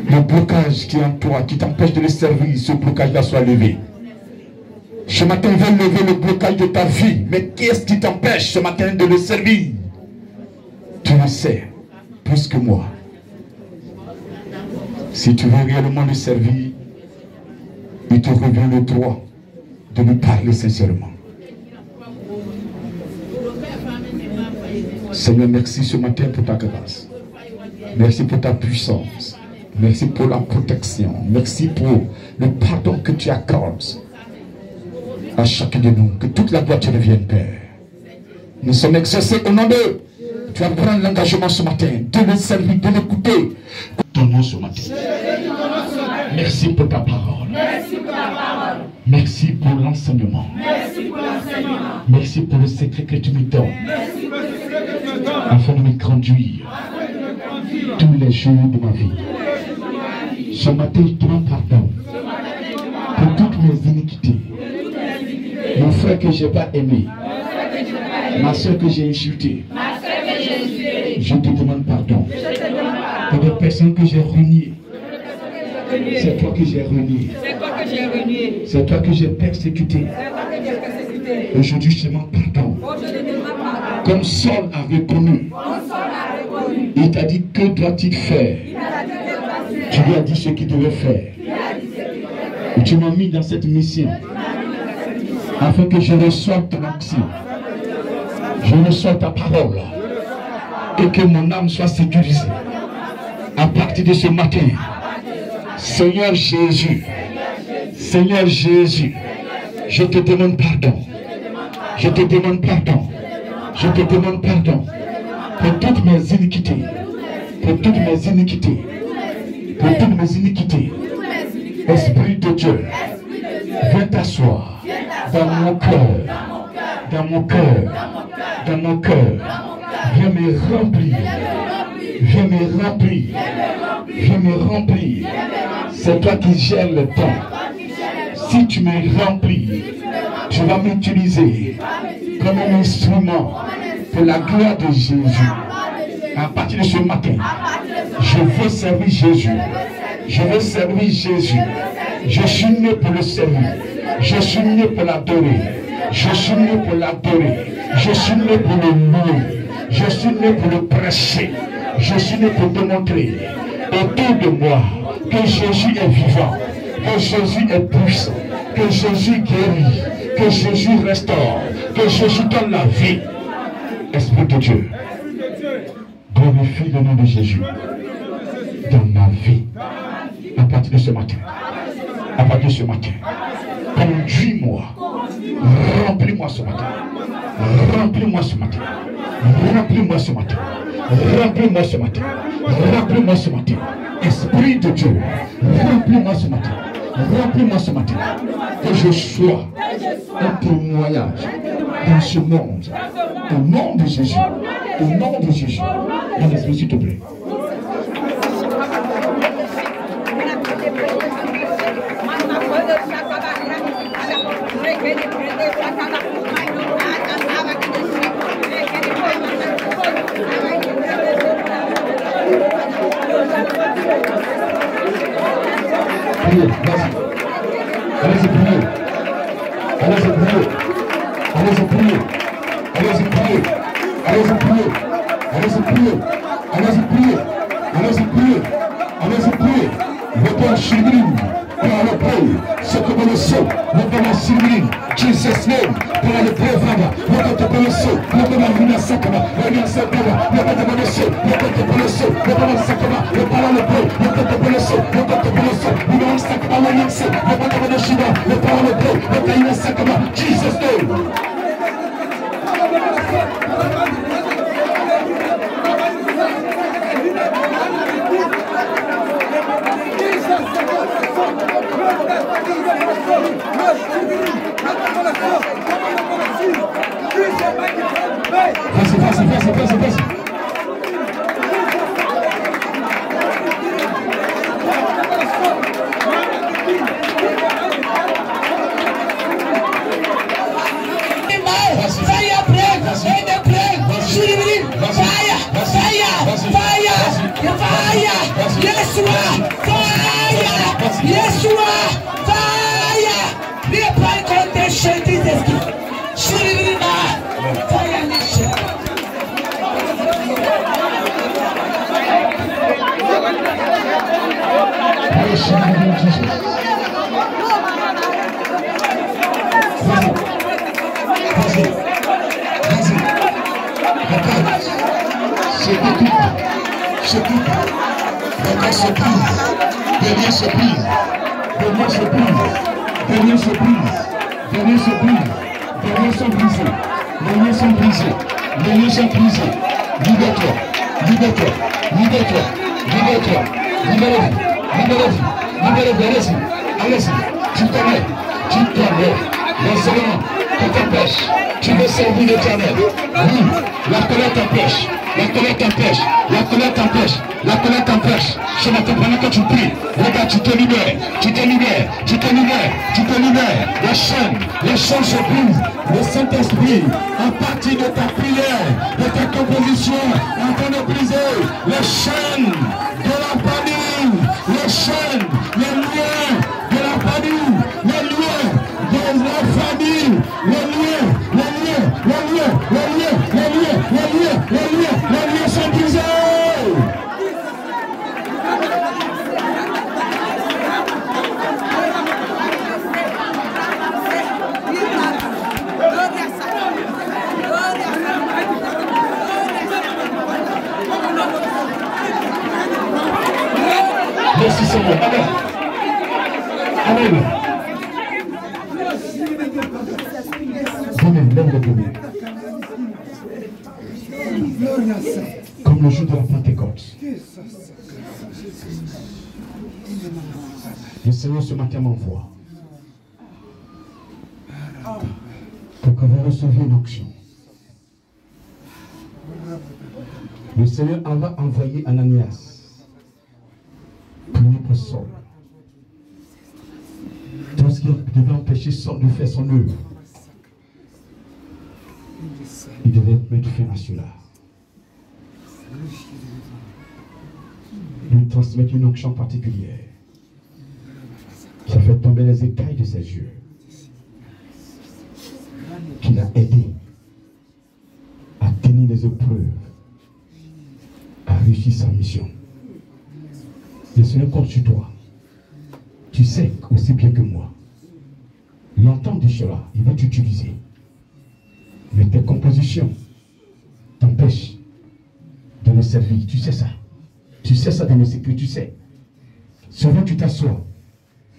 le blocage qui est en toi, qui t'empêche de le servir, ce blocage-là soit levé. Ce matin, il va lever le blocage de ta vie. Mais qu'est-ce qui t'empêche ce matin de le servir? Tu le sais, plus que moi. Si tu veux réellement le servir, il te revient le droit de lui parler sincèrement. Seigneur, merci ce matin pour ta grâce. Merci pour ta puissance. Merci pour la protection. Merci pour le pardon que tu accordes. à chacun de nous. Que toute la gloire te revienne, Père. Nous sommes exercés au nom d'eux. Tu vas prendre l'engagement ce matin de le servir, de l'écouter. Ton nom ce matin. Merci pour ta parole. Merci pour l'enseignement. Merci pour le secret que tu me donnes. Afin de me conduire tous les jours de ma vie. Ce matin, je te demande pardon pour toutes mes iniquités. Mon frère que je n'ai pas aimé. Ma soeur que j'ai insultée. Je te demande pardon pour les personnes que j'ai reniées. C'est toi que j'ai renié. C'est toi que j'ai persécuté. Aujourd'hui, je te demande pardon. Comme Saul a reconnu, il t'a dit que doit-il faire? Tu lui as dit ce qu'il devait faire. Et tu m'as mis dans cette mission afin que je reçoive ton action. Je reçoive ta parole et que mon âme soit sécurisée. À partir de ce matin, Seigneur Jésus, Seigneur Jésus, je te demande pardon. Je te demande pardon. Je te demande pardon pour toutes mes iniquités. Pour toutes mes iniquités. Pour toutes mes iniquités. Esprit de Dieu, viens t'asseoir dans mon cœur. Dans mon cœur. Dans mon cœur. Viens me remplir. Viens me remplir. Viens me remplir. C'est toi qui gères le temps. Si tu me remplis, tu vas m'utiliser comme un instrument pour la gloire de Jésus. À partir de ce matin, je veux servir Jésus. Je veux servir Jésus. Je suis né pour le servir. Je suis né pour l'adorer. Je suis né pour l'adorer. Je suis né pour le louer. Je suis né pour le prêcher. Je suis né pour démontrer autour de moi que Jésus est vivant, que Jésus est puissant, que Jésus guérit, que Jésus restaure, que Jésus donne la vie. Esprit de Dieu, glorifie le nom de Jésus dans ma vie. À partir de ce matin, à partir de ce matin, conduis-moi, remplis-moi ce matin, remplis-moi ce matin, remplis-moi ce matin, remplis-moi ce matin, remplis-moi ce matin. Esprit de Dieu, remplis-moi ce matin, remplis-moi ce matin, que je sois un témoignage dans ce monde, au nom de Jésus, au nom de Jésus. Mon esprit, s'il te plaît. Priez, vas-y. Allez-y prier. Allez-y prier. Allez-y prier. Allez-y prier. Allez-y prier. Allez-y prier. Allez-y prier. Allez-y prier. Allez-y prier. Votre chimine, par le peuple, ce que vous le savez, votre chimine, Jesus name, par le peuple, votre peuple, votre marina sacrament, le sacrament, votre peuple, votre peuple, votre sacrament, le parole peuple, votre peuple, votre peuple, le sacrament, le nixé, le peuple de Shiva, le parole peuple, le caïne sacrament, Jesus name. Vas-y. Les liens sont brisés. Les liens sont brisés. Les liens sont brisés. Les liens sont brisés. Libère-toi. Libère-toi. Libère-toi. Libère-toi. Libère-vous. Libère-vous. Libère-vous. Allez-y. Allez-y. Tu t'enlèves. Tu t'enlèves. Les éléments qui t'empêchent. Tu veux servir l'Éternel. Oui. La colère t'empêche. La colère t'empêche. La colère t'empêche. La colère t'empêche. Ce matin, pendant que tu pries, regarde, tu te libères. Tu te libères. Tu te libères. Tu te libères. Les chaînes se brisent. Le Saint-Esprit, à partir de ta prière, de ta composition, en train de briser les chaînes de la famille. Les chaînes, les liens de la famille. Les liens de la famille. Les liens, les liens, les liens, les liens, les liens, les liens, les liens, les liens sont brisés. Merci Seigneur. Amen. Amen. Amen. Lève le premier. Comme le jour de la Pentecôte. Le Seigneur ce matin m'envoie pour que vous receviez une onction. Le Seigneur en va envoyer Ananias. Priez pour Saul. Tout ce qui devait empêcher Saul de faire son œuvre, il devait mettre fin à cela. Lui transmettre une onction particulière qui a fait tomber les écailles de ses yeux, qui l'a aidé à tenir les épreuves, à réussir sa mission. Le Seigneur compte sur toi. Tu sais aussi bien que moi. L'entendre de cela, il va t'utiliser. Mais tes compositions t'empêchent de me servir. Tu sais ça. Tu sais ça de me sécuriser. Tu sais. Souvent tu t'assois.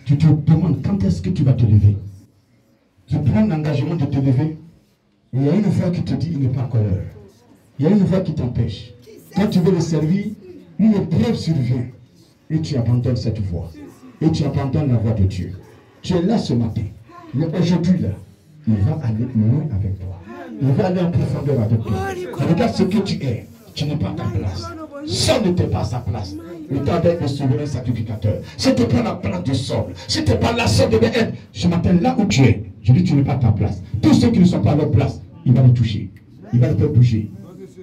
Tu te demandes quand est-ce que tu vas te lever. Tu prends l'engagement de te lever. Et il y a une voix qui te dit il n'est pas encore l'heure. Il y a une voix qui t'empêche. Quand tu veux le servir, une épreuve survient. Et tu abandonnes cette voie. Et tu abandonnes la voie de Dieu. Tu es là ce matin. Mais aujourd'hui, là, il va aller loin avec toi. Il va aller en profondeur avec toi. Regarde ce que tu es. Tu n'es pas à ta place. Saul n'était pas à sa place. Il était avec le souverain sacrificateur. C'était pas la place de Saul. C'était pas là Saul devait être. Ce matin, là où tu es, je dis tu n'es pas à ta place. Tous ceux qui ne sont pas à leur place, il va les toucher. Il va les faire bouger.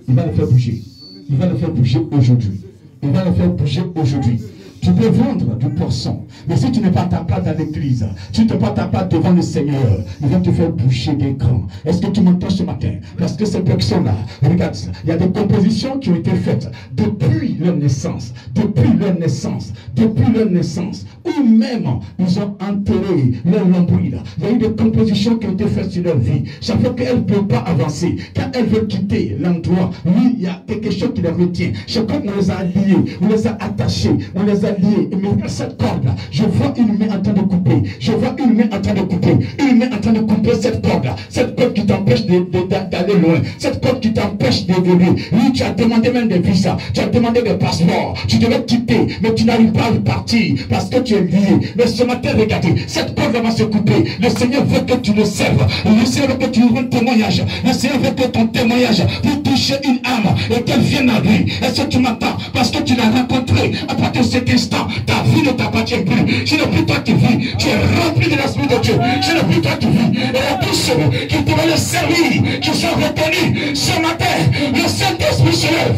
Il va les faire bouger. Il va les faire bouger aujourd'hui. Il va le faire bouger aujourd'hui. Tu peux vendre du poisson, mais si tu n'es pas ta place dans l'église, tu n'es pas ta place devant le Seigneur, il va te faire bouger des crans. Est-ce que tu m'entends ce matin? Parce que ces personnes-là, regarde ça, il y a des compositions qui ont été faites depuis leur naissance, depuis leur naissance, depuis leur naissance, ou même ils ont enterré leur nombril. Il y a eu des compositions qui ont été faites sur leur vie. Ça fait qu'elles ne peuvent pas avancer. Quand elles veulent quitter l'endroit, oui, il y a quelque chose qui les retient. C'est comme on les a liés, on les a attachés, on les a liés. Et maintenant, cette corde-là, je vois une main en train de couper. Je vois une main en train de couper. Une main en train de couper cette corde-là. Cette corde qui t'empêche d'aller loin. Cette corde qui t'empêche d'évoluer. Oui, tu as demandé même des visas. Tu as demandé des passeports. Tu devais quitter, mais tu n'arrives pas à partir parce que tu es lié. Mais ce matin, regardez, cette corde va se couper. Le Seigneur veut que tu le serves. Le Seigneur veut que tu ouvres un témoignage. Le Seigneur veut que ton témoignage puisse toucher une âme et qu'elle vienne à lui. Est-ce que tu m'entends? Parce que tu l'as rencontré. À partir de cet instant, ta vie ne t'appartient plus. Ce n'est plus toi qui vis. Tu es rempli de l'Esprit de Dieu. Ce n'est plus toi qui vis. Et tous ceux qui pourraient le servir, qui sont reconnus ce matin, le Saint-Esprit se lève.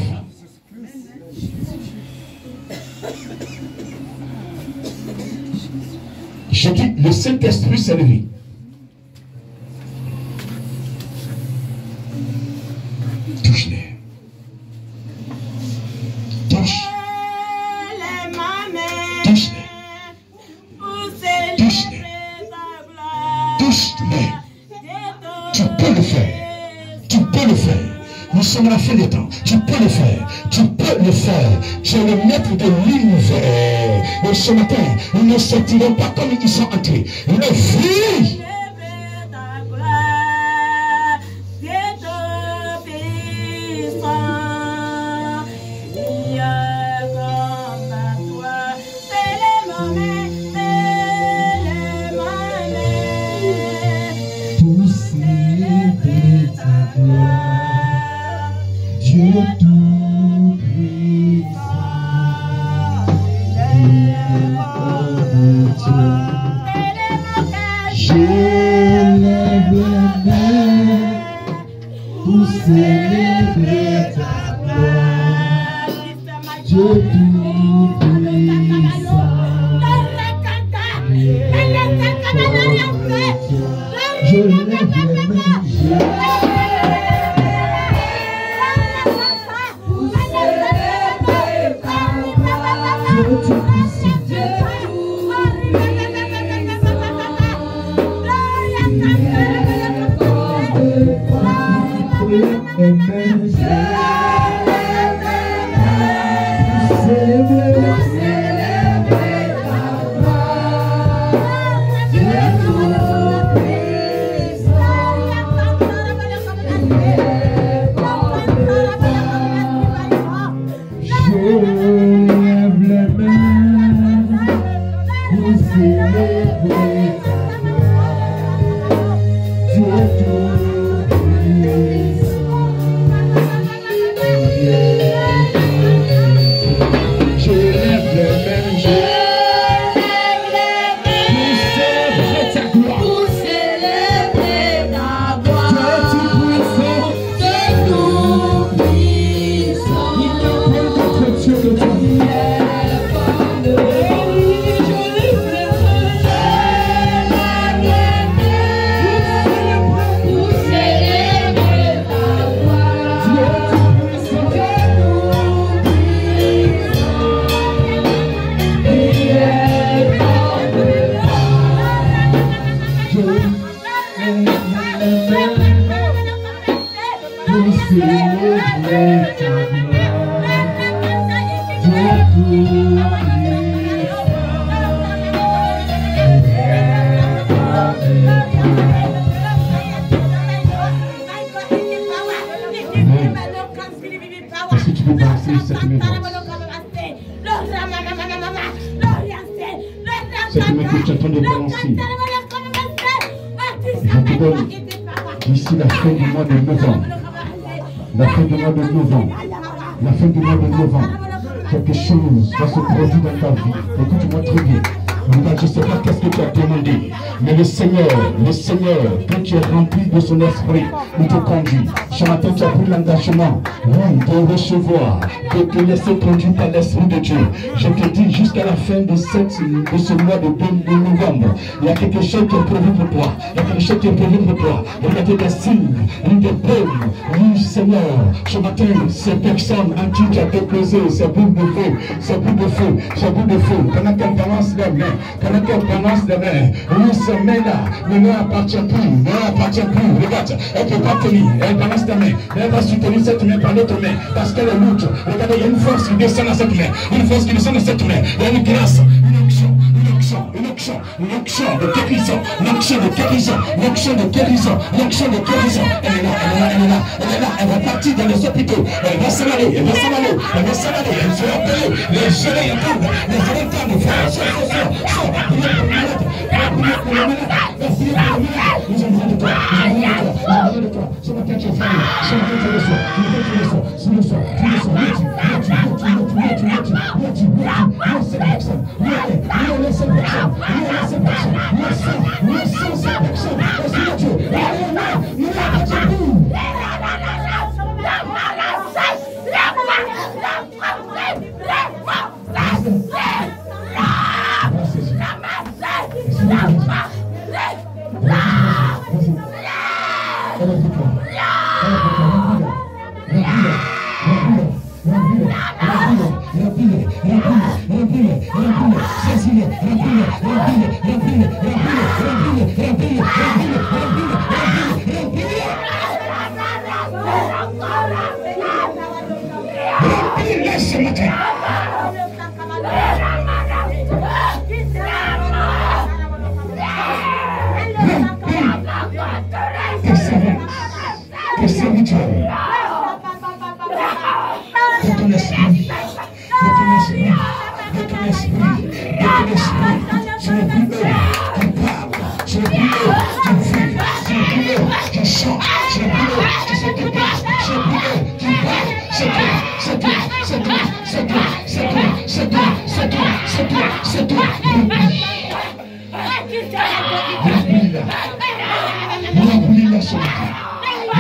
Je dis, le Saint-Esprit s'est levé. Touche-les. Touche. Touche-les. Touche-les. Touche-les. Tu peux le faire. Tu peux le faire. Nous sommes à la fin des temps. Tu peux le faire. Tu peux le faire. Tu es le maître de l'univers. Et ce matin, nous ne sortirons pas comme ils sont entrés. Le vie célébrer ta gloire, Dieu tout-puissant. Je lève les mains, Est-ce que tu peux danser cette main? Cette main que tu es en train de balancer, je te donne d'ici la fin du mois de novembre, la fin du mois de novembre, la fin du mois de novembre, quelque chose va se produire dans ta vie. Écoute-moi très bien. Je ne sais pas qu'est-ce que tu as demandé, mais le Seigneur, quand tu es rempli de son esprit, il te conduit. Ce matin, tu as pris l'engagement, de recevoir, de te laisser conduire par l'Esprit de Dieu. Je te dis, jusqu'à la fin de ce mois de novembre, il y a quelque chose qui est prévu pour toi. Il y a quelque chose qui est prévu pour toi. Il y a des signes, des baumes. Oui, Seigneur, ce matin, ces personnes en qui tu as déposé ces bouts de feu, ces bouts de feu, ces bouts de feu, pendant qu'elles balancent les mains, pendant qu'elle balance les mains, oui, ces mains-là ne leur appartient plus, regarde, elle ne peut pas tenir, elle balance ta main, elle va soutenir cette main par l'autre main, parce qu'elle est lourde. Regardez, il y a une force qui descend dans cette main, une force qui descend dans cette main, il y a une grâce, une onction de guérison, l'onction de guérison, l'onction de guérison, l'onction de guérison. Elle est là, elle va partir dans les hôpitaux, elle va s'en aller, elle sera appelée, les gelées entendent, frère, ce matin tu es famille, ce matin tu reçois,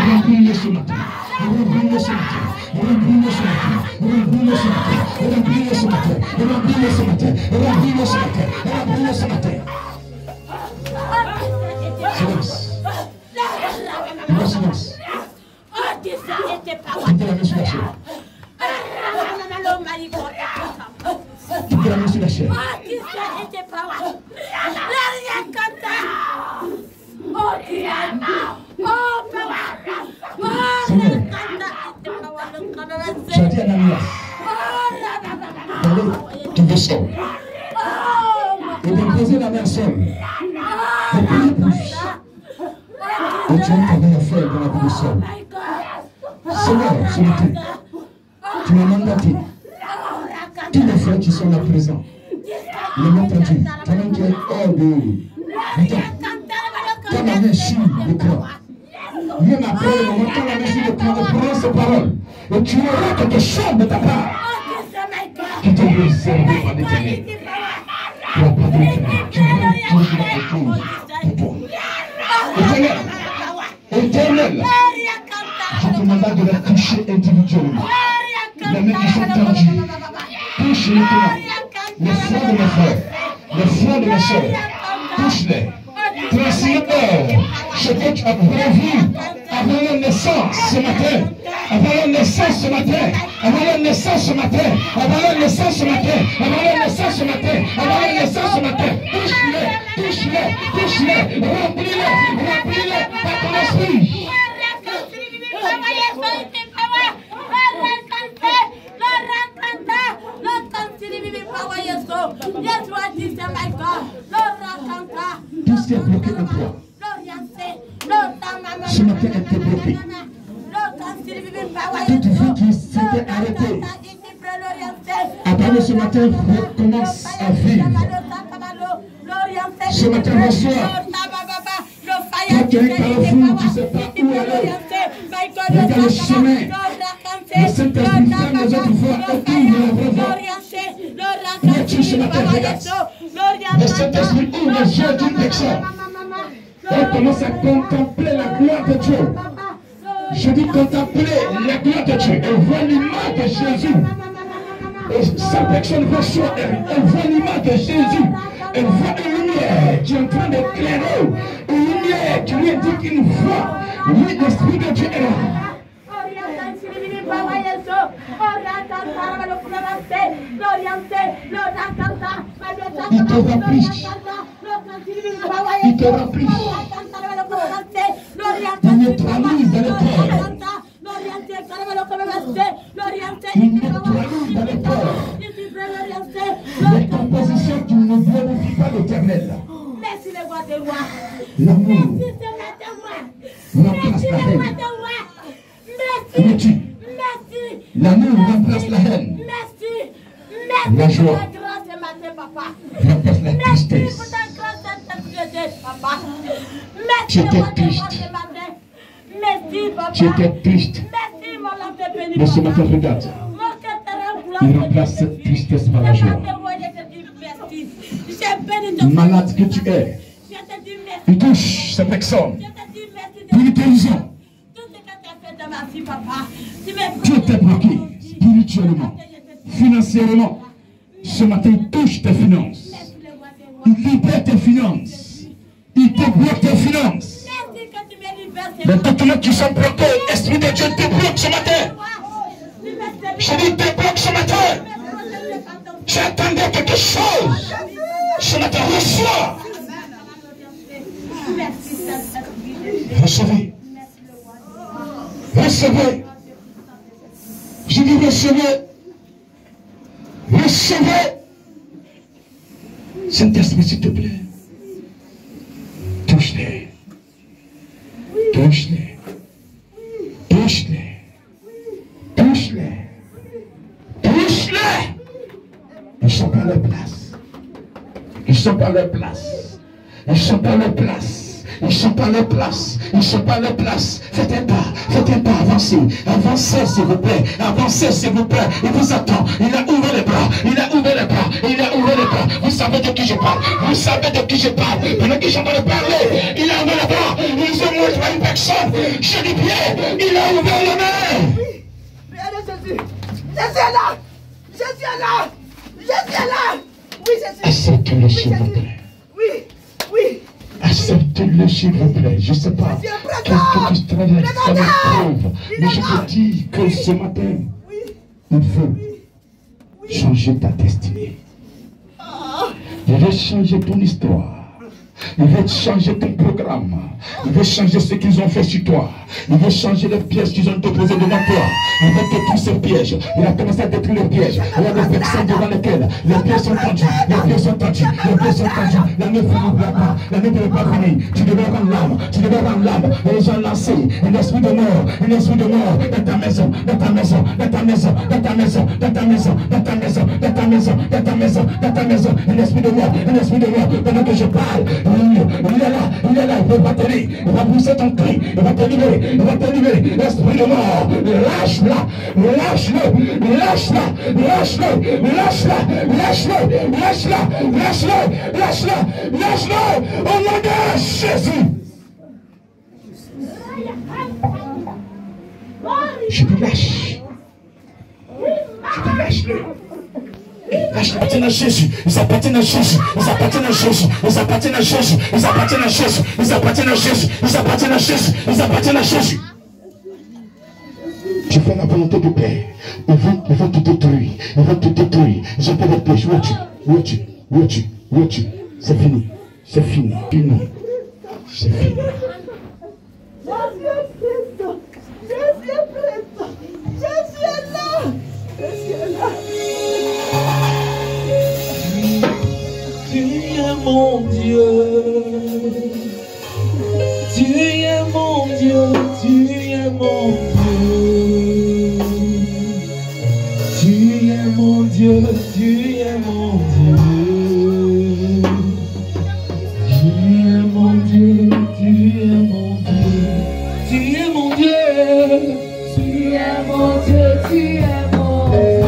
Remplis-le ce matin. Remplis-le ce matin. Remplis-le ce matin. Remplis-le ce matin. Remplis-le ce matin. Remplis-le ce matin. Remplis-le ce matin. Remplis-le ce matin. Silence. Silence. Tu peux la main sur la chair. Tu peux la main sur la chair. Seigneur, tu as dit à Ananias d'aller trouver Saul et de poser la main seule, de prier pour lui. Et tu as travaillé à faire dans la vie de Saul. Seigneur, ce matin, tu m'as mandaté. Tous les frères qui sont là présents, les mains tendues, ta main qui est hors de ta main sur le cœur. Même après le moment, quand la main sur le cœur, prends ces paroles. Et tu auras quelque chose de ta part qui te réservé par l'Éternel. Tu n'as pas d'éternel. Tu veux quelque chose pour toi. Éternel, je te demande de la toucher individuellement. Les mains qui sont tendues, touche maintenant les frères de mes frères, les frères de mes soeurs, touche-les. Transmets-leur ce que tu as prévu avant la naissance ce matin. Avant la naissance ce matin. Avant la naissance ce matin. Avant la naissance ce matin. Avant la naissance ce matin. Avant la naissance ce matin. Touche-les, touche-les, touche-les. Remplis-les, remplis-les par ton esprit. Tout ce qui est bloqué en toi, ce matin était bloqué. Toute vie qui s'était arrêtée, après ce matin, recommence à vivre. Ce matin, reçois. Toi qui es carrefour, tu ne sais pas où aller. Regarde le chemin. Le Saint-Esprit ferme les autres voies et ouvre la vraie voie. Où es-tu ce matin? Regarde. Le Saint-Esprit ouvre les yeux d'une personne. Elle commence à contempler la gloire de Dieu. Je dis contempler la gloire de Dieu. Elle voit l'image de Jésus. Et cette personne reçoit, elle voit l'image de Jésus. Elle voit une lumière qui est en train d'éclairer. Une lumière qui lui indique une voie. Oui, l'Esprit de Dieu est là. Il te remplit. Il te remplit. Il neutralise dans le corps. Il neutralise dans le corps. Les compositions qui ne glorifient pas l'Éternel. L'amour remplace la haine. L'amour remplace la haine. La joie remplace la tristesse. Tu étais triste. Tu étais triste. Mais ce matin, regarde. Il remplace cette tristesse par la joie. Malade que tu es, il touche cette personne. Une guérison. Tu étais bloqué spirituellement, financièrement. Ce matin, il touche tes finances. Il libère tes finances. Il débloque tes finances. Les documents qui sont bloqués, l'Esprit de Dieu débloque ce matin. Je dis débloque ce matin. J'attendais quelque chose. Ce matin, reçois. Recevez. Recevez. Je dis recevez. Recevez. Saint-Esprit, s'il te plaît. Touche-les. Touche-les. Touche-les. Touche-les. Touche-les. Ils sont pas à leur place. Ils sont pas à leur place. Ils sont pas à leur place. Ils sont pas à leur place. Ils sont pas à leur place. Faites un pas, avancez. Avancez, s'il vous plaît. Avancez, s'il vous plaît. Il vous attend. Il a ouvert les bras. Il a ouvert les bras. Il a ouvert les bras. Vous savez de qui je parle. Vous savez de qui je parle. Pendant que j'en ai parlé, il a ouvert les bras. Il se montre une personne. Je dis bien, il a ouvert la main. Oui. Regardez Jésus. Jésus est là. Jésus est là. Jésus est là. Oui, Jésus. Acceptez-le, s'il vous plaît. Oui. Oui. Acceptez-le, s'il vous plaît. Je ne sais pas qu'est-ce que tu traverses comme épreuve. Mais je te dis que ce matin, il veut changer ta destinée. Il veut changer ton histoire. Il veut changer ton programme. Il veut changer ce qu'ils ont fait sur toi. Il veut changer les pièges qu'ils ont déposés devant toi. Il veut détruire ces pièges. Il a commencé à détruire les pièges. Il y a des personnes devant lesquelles les pièges sont tendus. Les pièges sont tendus. Les pièges sont tendus. La nuit ne finira pas. La nuit ne va pas finir. Tu devais rendre l'âme. Tu devais rendre l'âme. Et les gens lancés. Un esprit de mort. Un esprit de mort. Dans ta maison. Dans ta maison. Dans ta maison. Dans ta maison. Dans ta maison. Dans ta maison. Dans ta maison. Dans ta maison. Dans ta maison. Un esprit de mort. Un esprit de mort. Pendant que je parle. Il est là, il est là, il va t'aider, il va pousser ton cri, il va te libérer, l'esprit de mort, lâche-la, lâche-le, lâche-la, lâche-le, lâche-la, lâche-le, lâche-la, lâche-le, lâche-le, lâche-le, au nom de Jésus. Je te lâche, lâche-le. Ils appartiennent à Jésus, ils appartiennent à Jésus, ils appartiennent à Jésus, ils appartiennent à Jésus, ils appartiennent à Jésus, ils appartiennent à Jésus, ils appartiennent à Jésus, ils appartiennent à Jésus. Tu fais la volonté du Père, ils vont te détruire, ils vont te détruire. J'ai fait des pièges, où es-tu, c'est fini, c'est fini, c'est fini. Mon Dieu, tu es mon Dieu, tu es mon Dieu, tu es mon Dieu, tu es mon Dieu, tu es mon Dieu, tu es mon Dieu, tu es mon Dieu, tu es mon Dieu, tu es mon Dieu.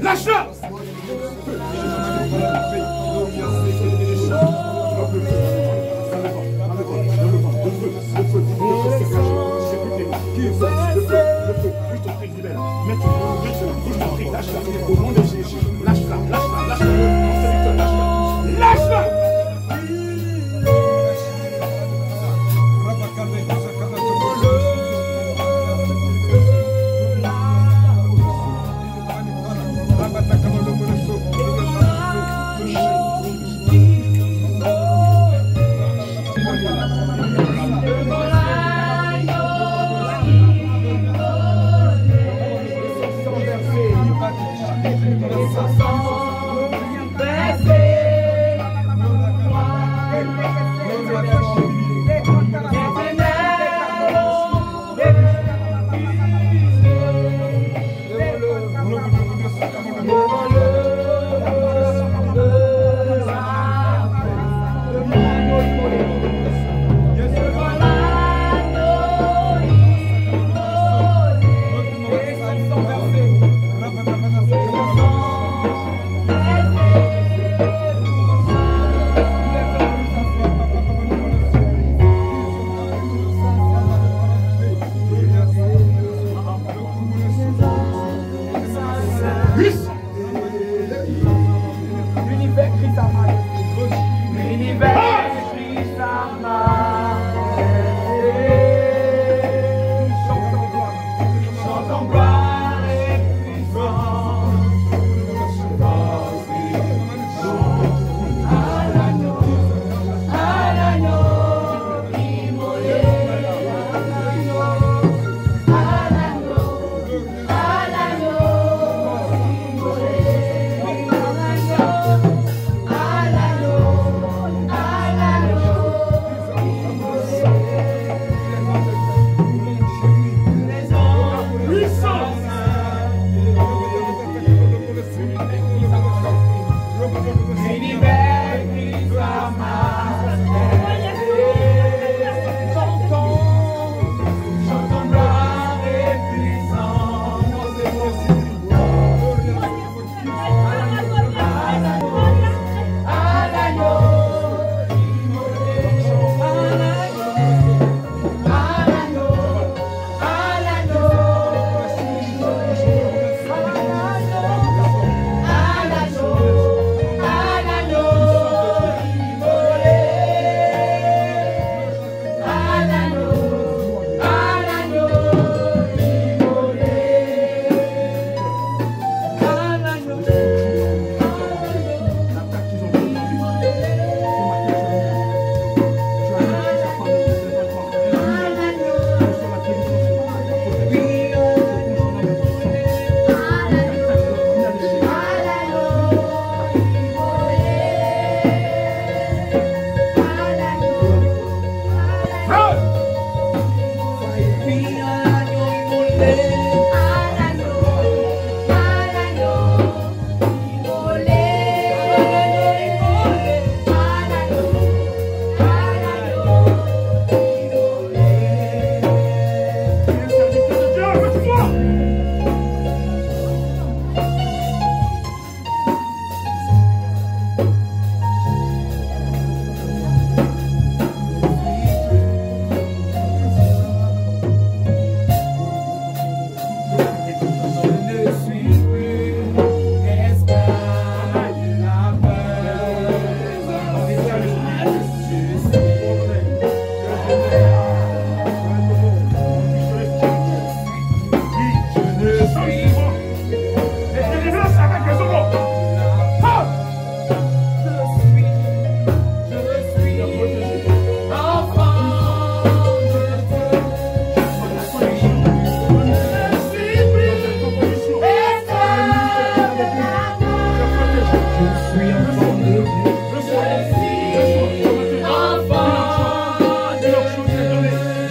Lâche-la.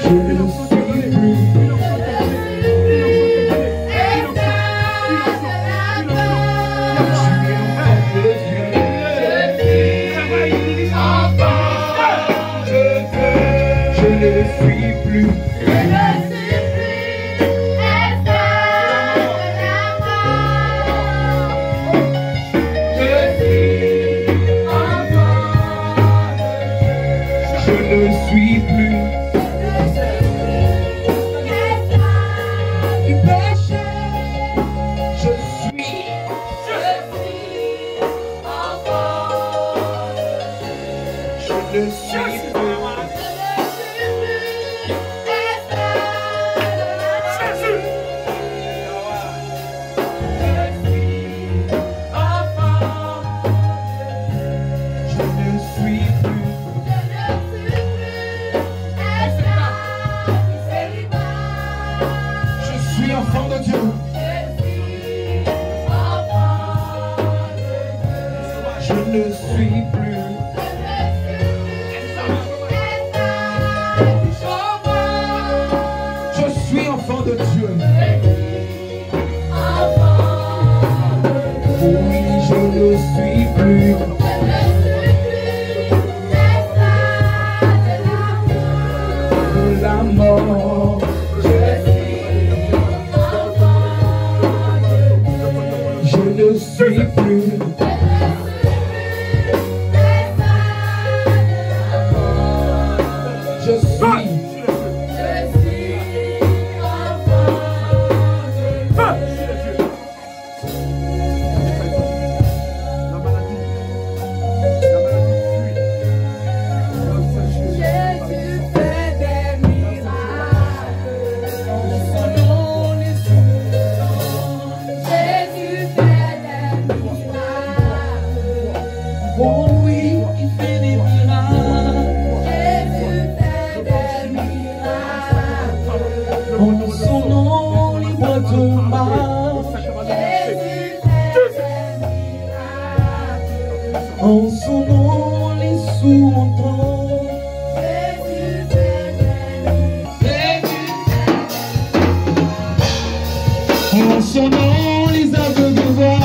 Je ne suis plus. En son nom, les sourds entendent. En son nom, les aveugles voient.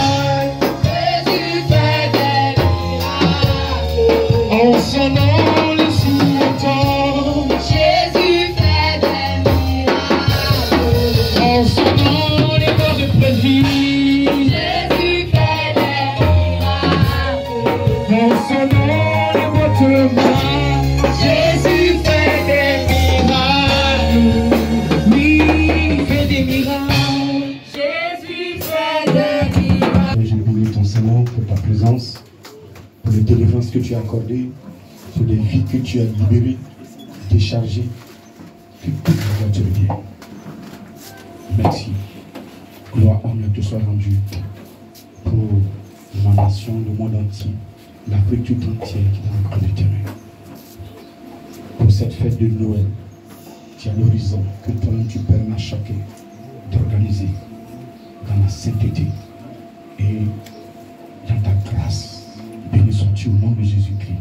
Jésus fait des miracles. En son nom, les sourds entendent. Jésus fait des miracles. En son nom, les morts reprennent vie. Jésus fait des miracles. En son nom, les boîtes marchent. Jésus fait des miracles. Oui, il fait des miracles. Jésus fait des miracles. Je bénis ton Seigneur pour ta présence, pour les délivrances que tu as accordées, pour les vies que tu as libérées, déchargées, que toute la gloire te revienne. Merci. Gloire, honneur te soit rendue pour ma nation, le monde entier, l'Afrique tout entière qui est encore le terrain. Pour cette fête de Noël, qui est à l'horizon, que toi-même tu permets à chacun d'organiser dans la sainteté et dans ta grâce. Béni sois-tu au nom de Jésus-Christ.